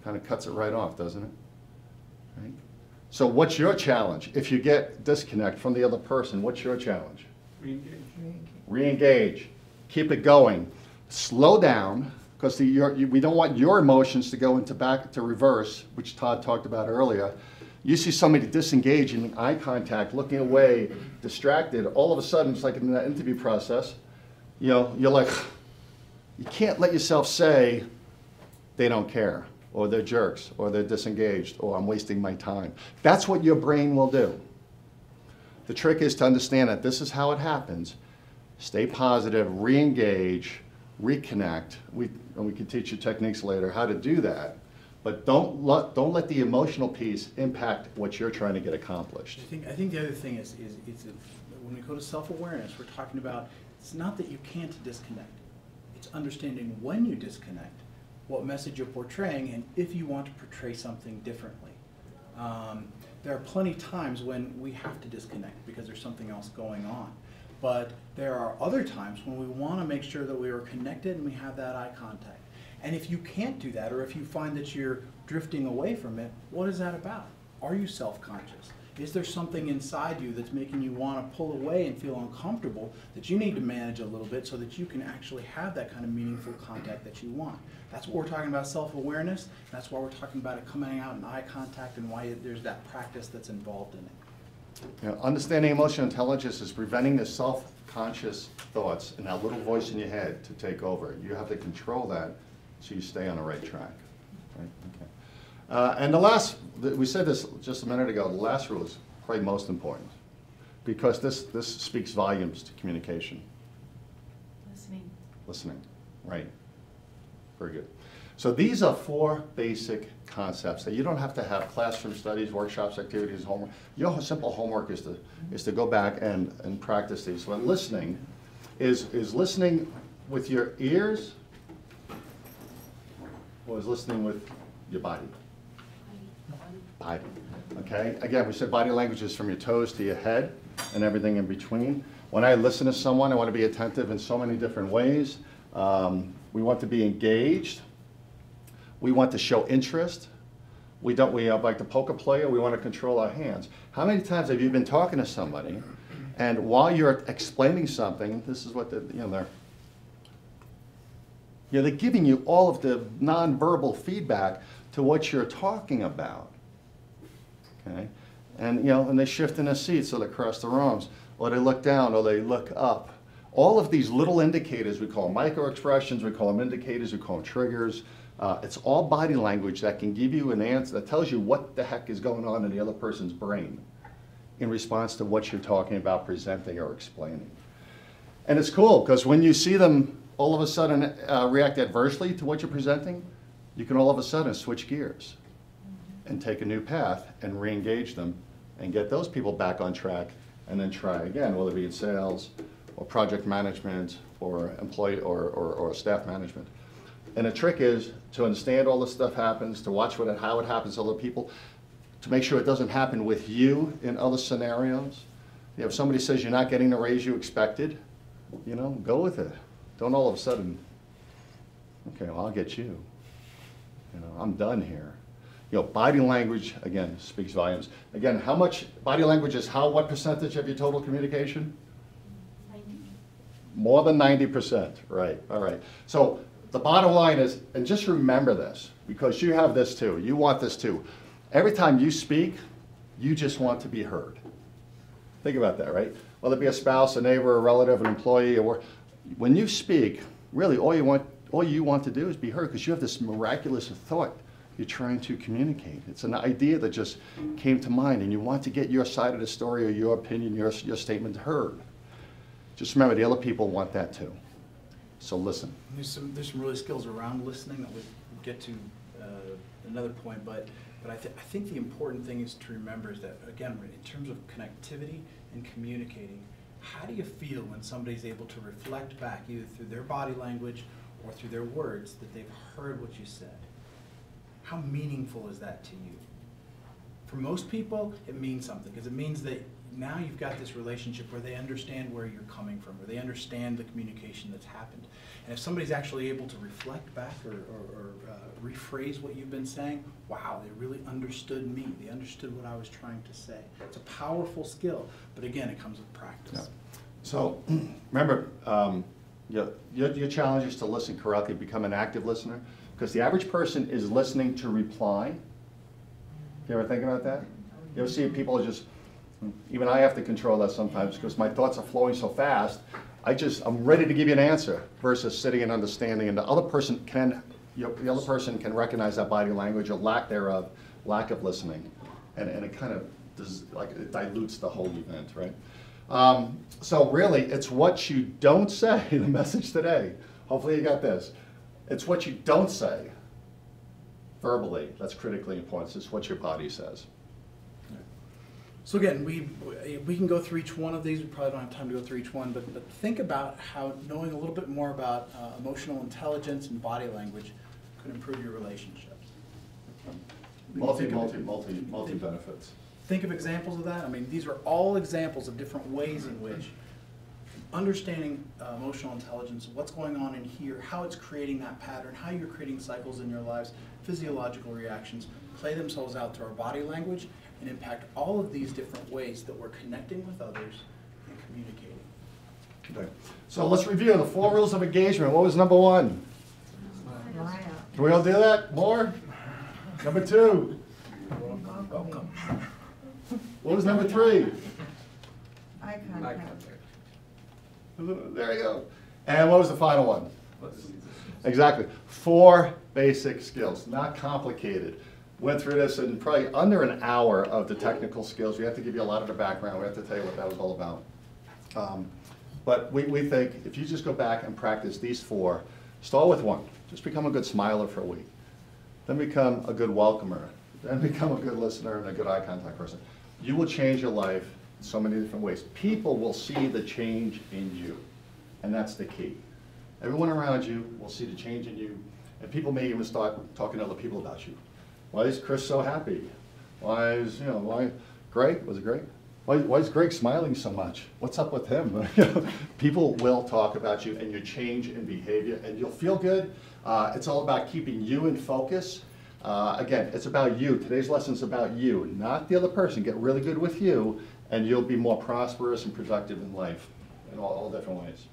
Kind of cuts it right off, doesn't it? Right? So what's your challenge? If you get disconnect from the other person, what's your challenge? Re-engage. Re-engage. Keep it going. Slow down, because we don't want your emotions to go back to reverse, which Todd talked about earlier. You see somebody disengaging, eye contact, looking away, distracted. All of a sudden, it's like in that interview process, you're like, you can't let yourself say they don't care, or they're jerks, or they're disengaged, or I'm wasting my time. That's what your brain will do. The trick is to understand that this is how it happens. Stay positive, re-engage, reconnect. We can teach you techniques later how to do that. But don't let the emotional piece impact what you're trying to get accomplished. I think the other thing is when we go to self-awareness, we're talking about, it's not that you can't disconnect. It's understanding when you disconnect, what message you're portraying, and if you want to portray something differently. There are plenty of times when we have to disconnect because there's something else going on. But there are other times when we want to make sure that we are connected and we have that eye contact. And if you can't do that, or if you find that you're drifting away from it, what is that about? Are you self-conscious? Is there something inside you that's making you want to pull away and feel uncomfortable that you need to manage a little bit so that you can actually have that kind of meaningful contact that you want? That's what we're talking about, self-awareness. That's why we're talking about it coming out in eye contact and why there's that practice that's involved in it. You know, understanding emotional intelligence is preventing the self-conscious thoughts and that little voice in your head to take over. You have to control that so you stay on the right track. Right? Okay. And the last, we said this just a minute ago, the last rule is probably most important because this speaks volumes to communication. Listening. Listening, right. Very good. So these are 4 basic concepts that you don't have to have classroom studies, workshops, activities, homework. Your simple homework is to go back and practice these. So listening is listening with your ears or is listening with your body? Body. Okay? Again, we said body language is from your toes to your head and everything in between. When I listen to someone, I want to be attentive in so many different ways. We want to be engaged. We want to show interest. We like the poker player, we want to control our hands. How many times have you been talking to somebody and while you're explaining something, this is what they're giving you all of the nonverbal feedback to what you're talking about. Okay? And and they shift in their seats so they cross their arms, or they look down, or they look up. All of these little indicators, we call them micro-expressions, we call them indicators, we call them triggers. It's all body language that can give you an answer that tells you what the heck is going on in the other person's brain in response to what you're talking about, presenting, or explaining. And it's cool because when you see them all of a sudden react adversely to what you're presenting, you can all of a sudden switch gears and take a new path and re-engage them and get those people back on track and then try again, whether it be in sales or project management or employee or staff management. And the trick is to understand all this stuff happens, to watch how it happens to other people, to make sure it doesn't happen with you in other scenarios. If somebody says you're not getting the raise you expected, go with it. Don't all of a sudden, okay, well, I'll get you. I'm done here. Body language, again, speaks volumes. Again, how much body language is what percentage of your total communication? 90. More than 90%, right, all right. So the bottom line is, and just remember this, because you have this too, you want this too. Every time you speak, you just want to be heard. Think about that, right? Whether it be a spouse, a neighbor, a relative, an employee, or when you speak, really all you want to do is be heard because you have this miraculous thought you're trying to communicate. It's an idea that just came to mind and you want to get your side of the story or your opinion, your statement heard. Just remember, the other people want that too. So listen. There's some really skills around listening that we'll get to another point, but I think the important thing is to remember is that, again, in terms of connectivity and communicating, how do you feel when somebody's able to reflect back, either through their body language or through their words, that they've heard what you said? How meaningful is that to you? For most people, it means something, because it means that now you've got this relationship where they understand where you're coming from, where they understand the communication that's happened. And if somebody's actually able to reflect back or rephrase what you've been saying, wow, they really understood me. They understood what I was trying to say. It's a powerful skill, but again, it comes with practice. Yeah. So remember, your challenge is to listen correctly, become an active listener, because the average person is listening to reply. You ever think about that? You ever see people just, even I have to control that sometimes because my thoughts are flowing so fast, I'm ready to give you an answer versus sitting and understanding, and the other person can recognize that body language or lack thereof, lack of listening, and it kind of it dilutes the whole event, right? So really, it's what you don't say, the message today. Hopefully you got this. It's what you don't say verbally that's critically important. It's what your body says. So again, we can go through each one of these. We probably don't have time to go through each one, but think about how knowing a little bit more about emotional intelligence and body language could improve your relationships. Multi benefits. Think of examples of that. I mean, these are all examples of different ways in which understanding emotional intelligence, what's going on in here, how it's creating that pattern, how you're creating cycles in your lives, physiological reactions, play themselves out through our body language and impact all of these different ways that we're connecting with others and communicating. Okay. So let's review the 4 rules of engagement. What was number 1? Can we all do that? More? Number 2? Welcome. What was number 3? Eye contact. There you go. And what was the final one? Exactly. 4 basic skills, not complicated. Went through this in probably under an hour of the technical skills. We have to give you a lot of the background. We have to tell you what that was all about. But we think if you just go back and practice these 4, start with 1. Just become a good smiler for a week. Then become a good welcomer. Then become a good listener and a good eye contact person. You will change your life in so many different ways. People will see the change in you, and that's the key. Everyone around you will see the change in you, and people may even start talking to other people about you. Why is Chris so happy? Why is, why, Greg, was it Greg? Why is Greg smiling so much? What's up with him? People will talk about you and your change in behavior, and you'll feel good. It's all about keeping you in focus. Again, it's about you. Today's lesson is about you, not the other person. Get really good with you, and you'll be more prosperous and productive in life in all different ways.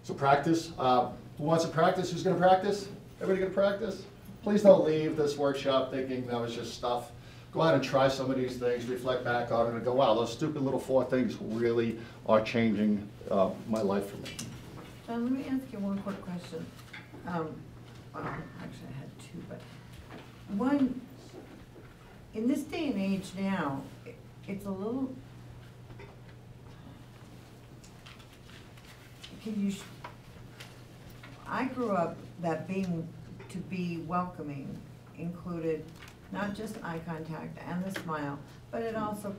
So practice. Who wants to practice? Who's going to practice? Everybody going to practice? Please don't leave this workshop thinking that was just stuff. Go out and try some of these things, reflect back on it, and go, wow, those stupid little 4 things really are changing my life for me. John, let me ask you one quick question. Well, actually, I had 2, but one, in this day and age now, it's a little, I grew up that to be welcoming included not just eye contact and the smile, but it also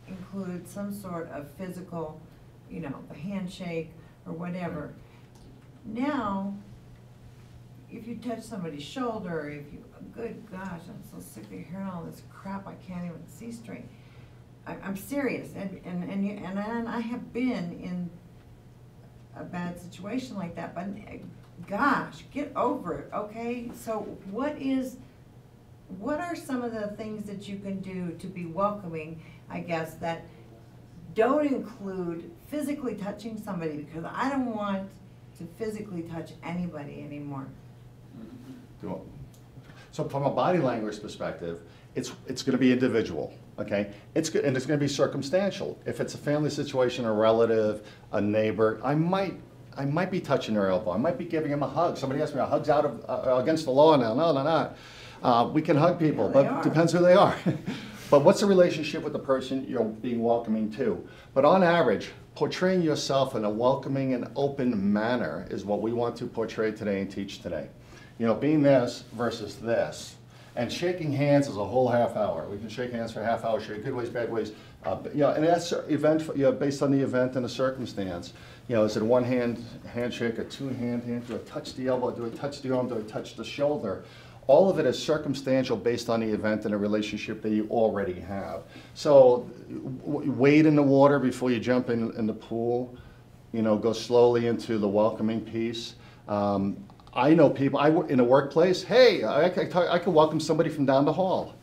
included some sort of physical, the handshake or whatever. Now, if you touch somebody's shoulder, good gosh, I'm so sick of hearing all this crap, I can't even see straight. I'm serious, and I have been in a bad situation like that, but gosh, get over it, okay? So what are some of the things that you can do to be welcoming, I guess, that don't include physically touching somebody, because I don't want to physically touch anybody anymore. So from a body language perspective, it's going to be individual, okay? It's going to be circumstantial. If it's a family situation, a relative, a neighbor, I might be touching their elbow. I might be giving them a hug. Somebody asked me, are hugs out of against the law now? No, they're not. We can hug people, but it depends who they are. But what's the relationship with the person you're being welcoming to? But on average, portraying yourself in a welcoming and open manner is what we want to portray today and teach today. Being this versus this. And shaking hands is a whole half hour. We can shake hands for a half hour, shake good ways, bad ways. And that's event, based on the event and the circumstance. Is it a one-hand handshake, a two-hand handshake? Do I touch the elbow? Do I touch the arm? Do I touch the shoulder? All of it is circumstantial based on the event and the relationship that you already have. So wade in the water before you jump in the pool. Go slowly into the welcoming piece. I know people, in a workplace, hey, I can welcome somebody from down the hall,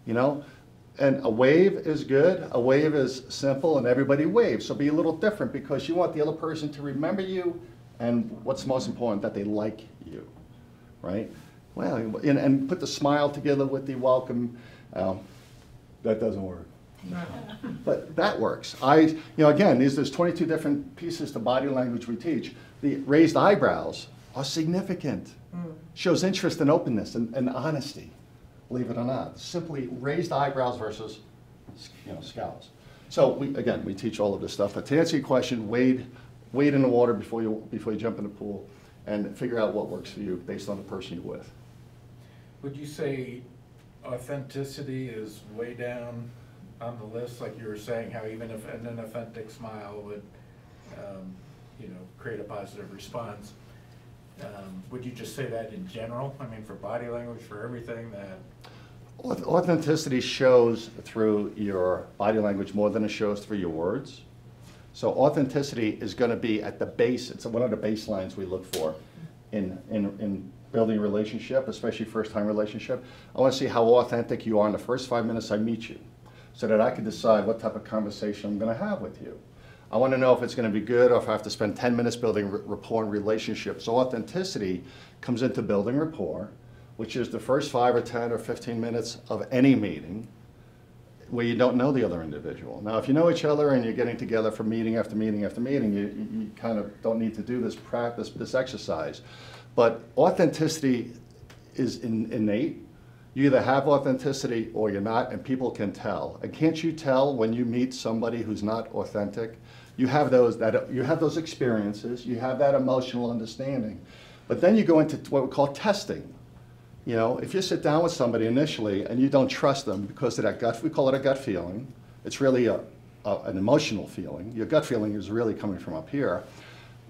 And a wave is good, a wave is simple, and everybody waves. So be a little different because you want the other person to remember you, and what's most important, that they like you, right? Well, and put the smile together with the welcome. That doesn't work. But that works. Again, there's 22 different pieces to body language we teach. The raised eyebrows are significant. Shows interest and openness and honesty, believe it or not. Simply raised eyebrows versus scowls. So we teach all of this stuff. But to answer your question, wade in the water before you jump in the pool and figure out what works for you based on the person you're with. Would you say authenticity is way down on the list, like you were saying, how even if an authentic smile would create a positive response? Would you just say that in general? I mean, for body language, for everything that... Authenticity shows through your body language more than it shows through your words. So authenticity is going to be at the base. It's one of the baselines we look for in building a relationship, especially first-time relationship. I want to see how authentic you are in the first 5 minutes I meet you, so that I can decide what type of conversation I'm going to have with you. I want to know if it's going to be good or if I have to spend 10 minutes building rapport and relationship. So authenticity comes into building rapport, which is the first 5 or 10 or 15 minutes of any meeting where you don't know the other individual. Now, if you know each other and you're getting together for meeting after meeting after meeting, you kind of don't need to do this practice, this exercise. But authenticity is innate. You either have authenticity or you're not, and people can tell. And can't you tell when you meet somebody who's not authentic? You have those experiences, you have that emotional understanding. But then you go into what we call testing. You know, if you sit down with somebody initially and you don't trust them because of that gut, we call it a gut feeling. It's really an emotional feeling. Your gut feeling is really coming from up here.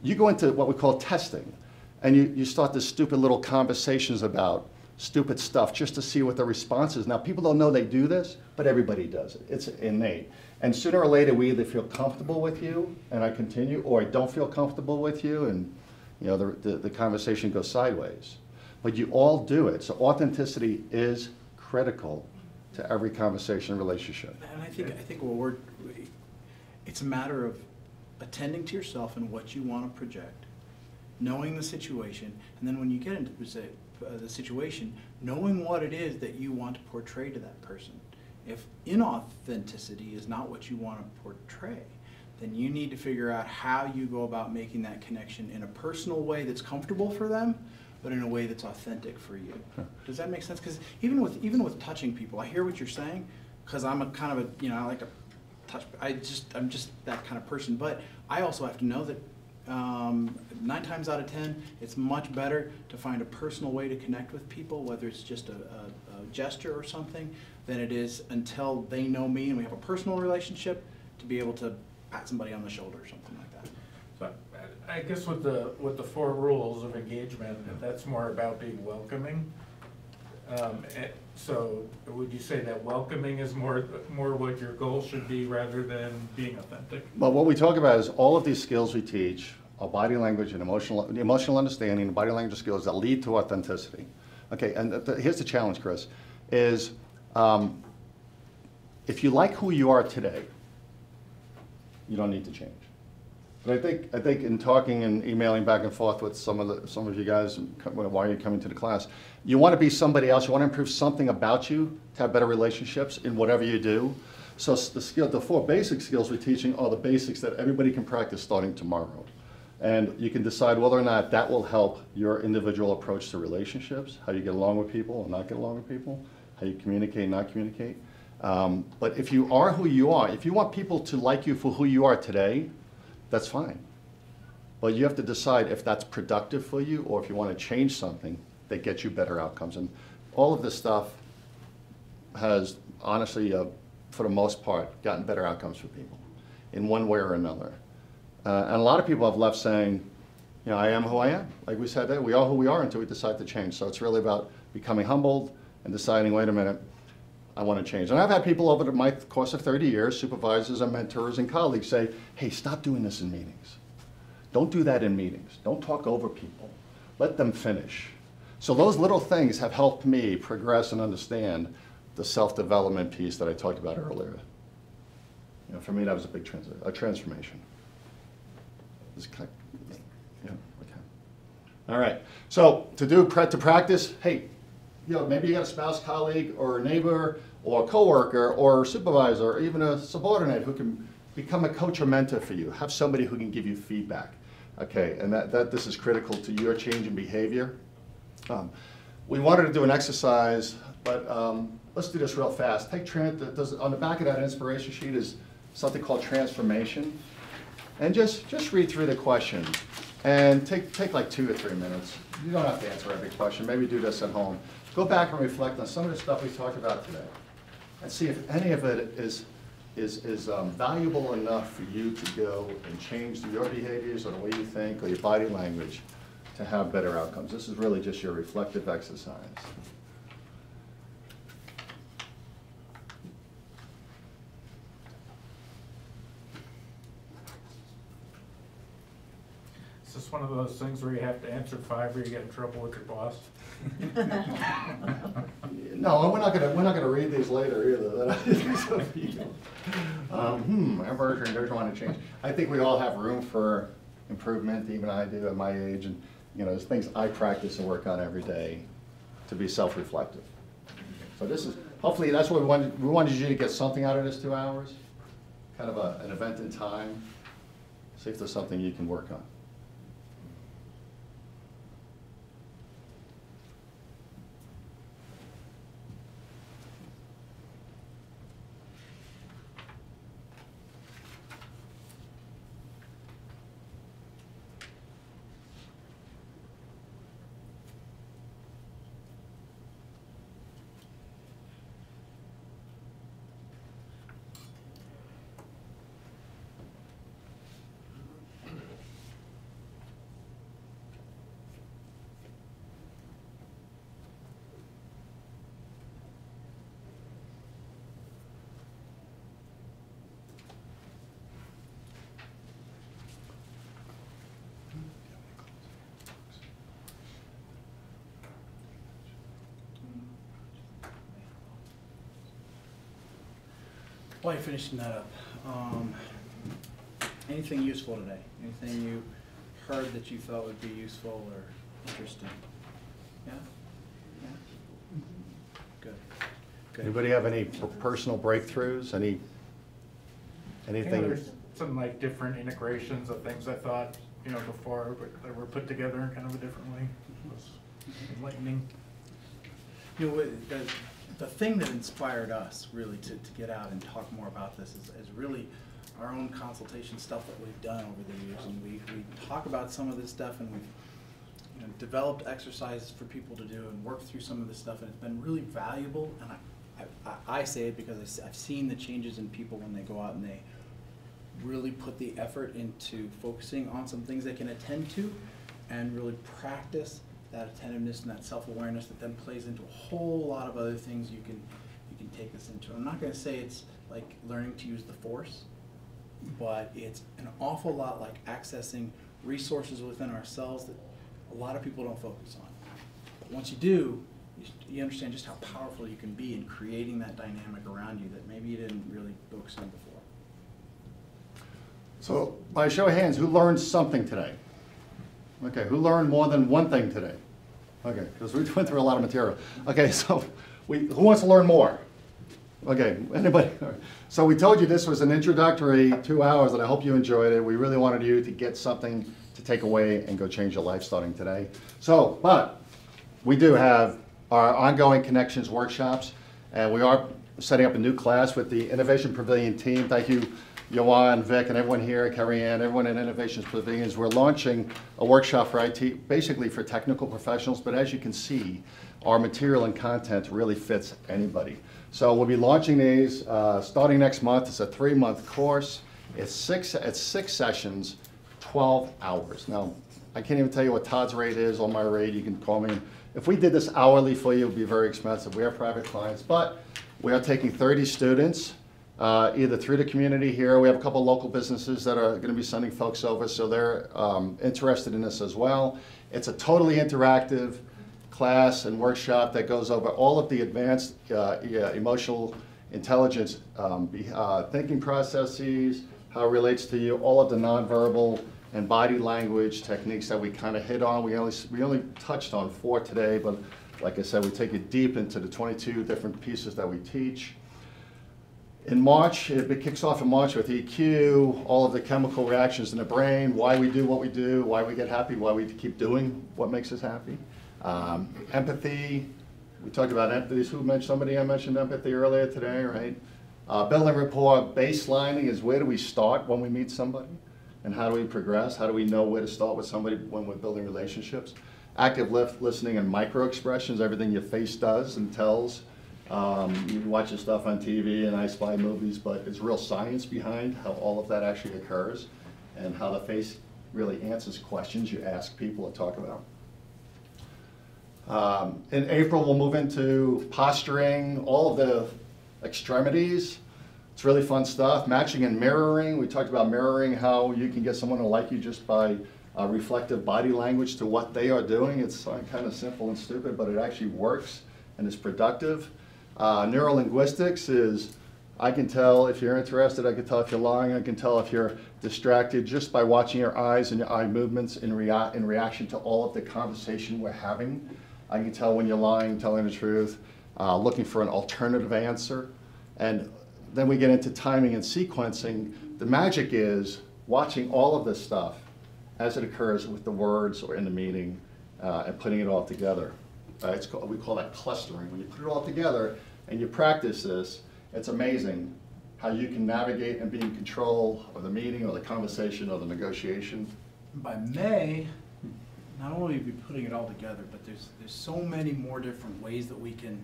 You go into what we call testing, and you start this stupid little conversations about stupid stuff just to see what the response is. Now, people don't know they do this, but everybody does it. It's innate. And sooner or later, we either feel comfortable with you and I continue, or I don't feel comfortable with you, and you know the conversation goes sideways. But you all do it. So authenticity is critical to every conversation and relationship. And I think it's a matter of attending to yourself and what you want to project, knowing the situation, and then when you get into the situation, knowing what it is that you want to portray to that person. If inauthenticity is not what you want to portray, then you need to figure out how you go about making that connection in a personal way that's comfortable for them, but in a way that's authentic for you. Does that make sense? Because even with touching people, I hear what you're saying, because I'm a kind of a, I like to touch, I'm just that kind of person, but I also have to know that 9 times out of 10, it's much better to find a personal way to connect with people, whether it's just a gesture or something, than it is until they know me and we have a personal relationship to be able to pat somebody on the shoulder or something like that. So I guess with the 4 rules of engagement, that's more about being welcoming. So would you say that welcoming is more what your goal should be rather than being authentic? Well, what we talk about is all of these skills we teach are body language and emotional understanding, and body language skills that lead to authenticity. Okay, and here's the challenge, Chris, is if you like who you are today, you don't need to change. But I think in talking and emailing back and forth with some of you guys, why are you coming to the class? You want to be somebody else. You want to improve something about you to have better relationships in whatever you do. So the 4 basic skills we're teaching are the basics that everybody can practice starting tomorrow. And you can decide whether or not that will help your individual approach to relationships, how you get along with people and not get along with people, how you communicate and not communicate. But if you are who you are, if you want people to like you for who you are today, that's fine. But you have to decide if that's productive for you or if you want to change something that gets you better outcomes. And all of this stuff has, honestly, for the most part, gotten better outcomes for people in one way or another. And a lot of people have left saying, I am who I am. Like we said, we are who we are until we decide to change. So it's really about becoming humbled and deciding, wait a minute, I want to change. And I've had people over my course of 30 years, supervisors and mentors and colleagues say, hey, stop doing this in meetings. Don't do that in meetings. Don't talk over people. Let them finish. So those little things have helped me progress and understand the self-development piece that I talked about earlier. For me, that was a big transformation. Yeah, okay. All right. So to practice, hey, maybe you got a spouse, colleague, or a neighbor, or a coworker, or a supervisor, or even a subordinate who can become a coach or mentor for you. Have somebody who can give you feedback. Okay, and this is critical to your change in behavior. We wanted to do an exercise, but let's do this real fast. On the back of that inspiration sheet is something called transformation. And just read through the questions and take like 2 or 3 minutes. You don't have to answer every question. Maybe do this at home. Go back and reflect on some of the stuff we talked about today and see if any of it is valuable enough for you to go and change your behaviors or the way you think or your body language to have better outcomes. This is really just your reflective exercise. Is this one of those things where you have to answer 5 or you get in trouble with your boss? No, we're not gonna read these later either. Our version, they're trying to change. I think we all have room for improvement, even I do at my age, and, you know, there's things I practice and work on every day to be self-reflective. So this is, hopefully that's what we wanted you to get something out of this 2 hours, kind of an event in time. See if there's something you can work on. While you're finishing that up, anything useful today? Anything you heard that you thought would be useful or interesting? Yeah? Yeah? Good. Good. Anybody have any personal breakthroughs? You know, Anything? there's some like different integrations of things I thought, you know, before, but they were put together in kind of a different way. It was enlightening. You know, the thing that inspired us really to get out and talk more about this is really our own consultation stuff that we've done over the years. And we talk about some of this stuff, and we've developed exercises for people to do and work through some of this stuff, and it's been really valuable. And I say it because I've seen the changes in people when they go out and they really put the effort into focusing on some things they can attend to and really practice that attentiveness and that self-awareness that then plays into a whole lot of other things you can take this into. I'm not going to say it's like learning to use the force, but it's an awful lot like accessing resources within ourselves that a lot of people don't focus on. But once you do, you understand just how powerful you can be in creating that dynamic around you that maybe you didn't really focus on before. So by show of hands, who learned something today? Okay, who learned more than one thing today? Okay, because we went through a lot of material. Okay, so who wants to learn more? Okay, anybody? So we told you this was an introductory 2 hours, and I hope you enjoyed it. We really wanted you to get something to take away and go change your life starting today. So, but we do have our ongoing connections workshops, and we are setting up a new class with the Innovation Pavilion team. Thank you, Yoan, Vic, and everyone here, Carrie Ann, everyone in Innovations Pavilions. We're launching a workshop for IT, basically for technical professionals, but as you can see, our material and content really fits anybody. So we'll be launching these starting next month. It's a 3-month course. It's six sessions, 12 hours. Now, I can't even tell you what Todd's rate is on my rate. You can call me. If we did this hourly for you, it would be very expensive. We have private clients, but we are taking 30 students. Either through the community here. We have a couple local businesses that are going to be sending folks over, so they're interested in this as well. It's a totally interactive class and workshop that goes over all of the advanced emotional intelligence thinking processes, how it relates to you, all of the nonverbal and body language techniques that we kind of hit on. We only touched on 4 today, but like I said, we take you deep into the 22 different pieces that we teach. In March, it kicks off in March with EQ, all of the chemical reactions in the brain, why we do what we do, why we get happy, why we keep doing what makes us happy. Empathy, we talked about empathy. Somebody mentioned empathy earlier today, right? Building rapport, baselining is where do we start when we meet somebody? And how do we progress? How do we know where to start with somebody when we're building relationships? Active listening and micro-expressions, everything your face does and tells. You watch this stuff on TV and I spy movies, but it's real science behind how all of that actually occurs and how the face really answers questions you ask people to talk about. In April, we'll move into posturing, all of the extremities. It's really fun stuff. Matching and mirroring. We talked about mirroring, how you can get someone to like you just by reflective body language to what they are doing. It's kind of simple and stupid, but it actually works and is productive. Neurolinguistics is, I can tell if you're interested, I can tell if you're lying, I can tell if you're distracted just by watching your eyes and your eye movements in reaction to all of the conversation we're having. I can tell when you're lying, telling the truth, looking for an alternative answer. And then we get into timing and sequencing. The magic is watching all of this stuff as it occurs with the words or in the meeting and putting it all together. We call that clustering. When you put it all together and you practice this, it's amazing how you can navigate and be in control of the meeting or the conversation or the negotiation. By May, not only are we putting it all together, but there's so many more different ways that we can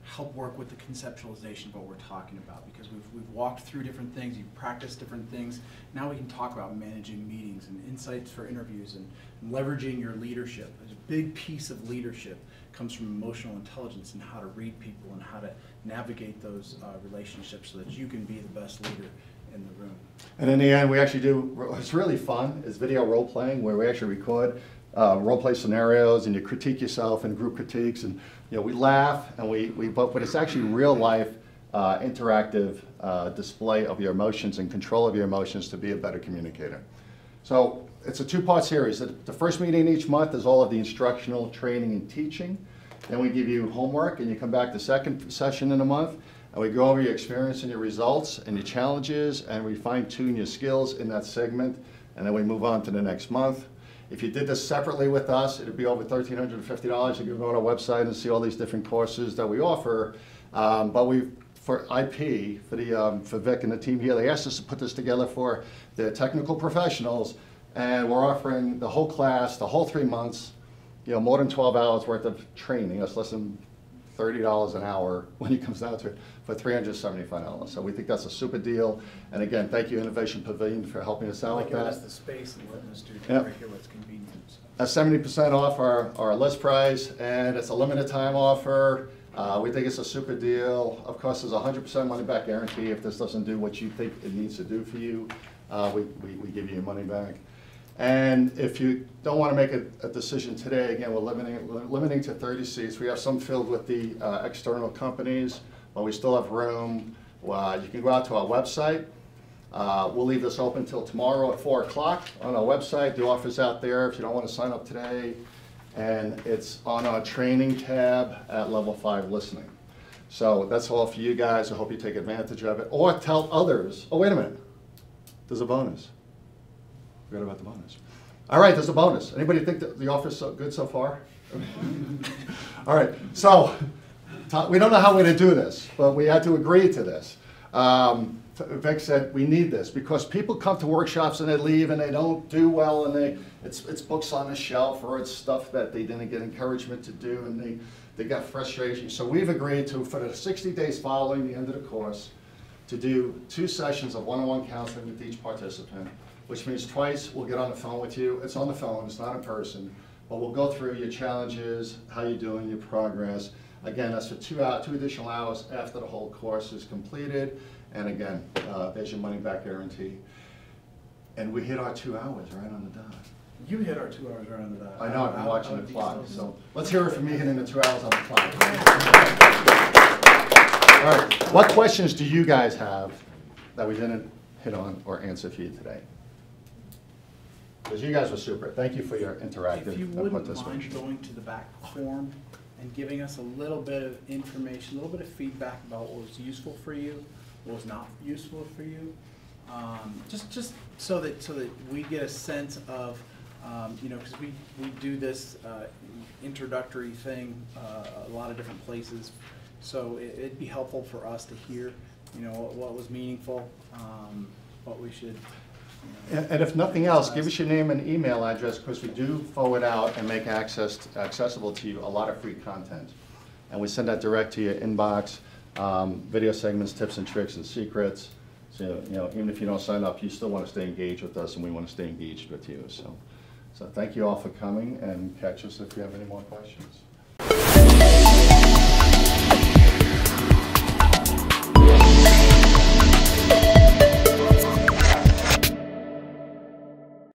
help work with the conceptualization of what we're talking about, because we've walked through different things, you've practiced different things. Now we can talk about managing meetings and insights for interviews and leveraging your leadership. There's a big piece of leadership comes from emotional intelligence and how to read people and how to navigate those relationships so that you can be the best leader in the room. And in the end, we actually do, it's really fun, is video role playing, where we actually record role play scenarios and you critique yourself and group critiques, and we laugh and but it's actually real life interactive display of your emotions and control of your emotions to be a better communicator. So it's a two-part series. The first meeting each month is all of the instructional training and teaching. Then we give you homework and you come back the second session in a month and we go over your experience and your results and your challenges, and we fine-tune your skills in that segment, and then we move on to the next month. If you did this separately with us, it would be over $1,350. You can go on our website and see all these different courses that we offer. But for IP, for Vic and the team here, they asked us to put this together for the technical professionals, and we're offering the whole class, the whole 3 months, more than 12 hours worth of training. That's less than $30 an hour when it comes down to it, for $375. So we think that's a super deal. And again, thank you, Innovation Pavilion, for helping us out with that. Giving us the space and letting us do it right here what's convenient. That's 70% off our list price, and it's a limited time offer. We think it's a super deal. Of course, there's a 100% money back guarantee. If this doesn't do what you think it needs to do for you, we give you your money back. And if you don't want to make a decision today, again, we're limiting to 30 seats. We have some filled with the external companies, but we still have room. You can go out to our website. We'll leave this open till tomorrow at 4 o'clock on our website. The offer's out there if you don't want to sign up today. And it's on our training tab at Level 5 Listening. So that's all for you guys. I hope you take advantage of it. Or tell others. Oh, wait a minute. There's a bonus. Forgot about the bonus. All right, there's a bonus. Anybody think that the offer's so good so far? All right, so we don't know how we're going to do this, but we had to agree to this. Vic said we need this because people come to workshops and they leave and they don't do well, and it's books on the shelf, or it's stuff that they didn't get encouragement to do, and they got frustration. So we've agreed to, for the 60 days following the end of the course, to do 2 sessions of one-on-one counseling with each participant, which means twice we'll get on the phone with you. It's on the phone, it's not in person, but we'll go through your challenges, how you're doing, your progress. Again, that's for 2 additional hours after the whole course is completed. And again, there's your money back guarantee. And we hit our 2 hours right on the dot. You hit our 2 hours right on the dot. I know, I've been watching the clock. So let's hear it from me hitting the 2 hours on the clock. All right, what questions do you guys have that we didn't hit on or answer for you today? Because you guys were super. Thank you for your interactive If you wouldn't mind participation. going to the back form and giving us a little bit of information, a little bit of feedback about what was useful for you, what was not useful for you, just so that we get a sense of, because we do this introductory thing a lot of different places, so it'd be helpful for us to hear, what was meaningful, what we should. And if nothing else, give us your name and email address, because we do forward out and make accessible to you a lot of free content. And we send that direct to your inbox, video segments, tips and tricks and secrets. So, even if you don't sign up, you still want to stay engaged with us, and we want to stay engaged with you. So thank you all for coming, and catch us if you have any more questions.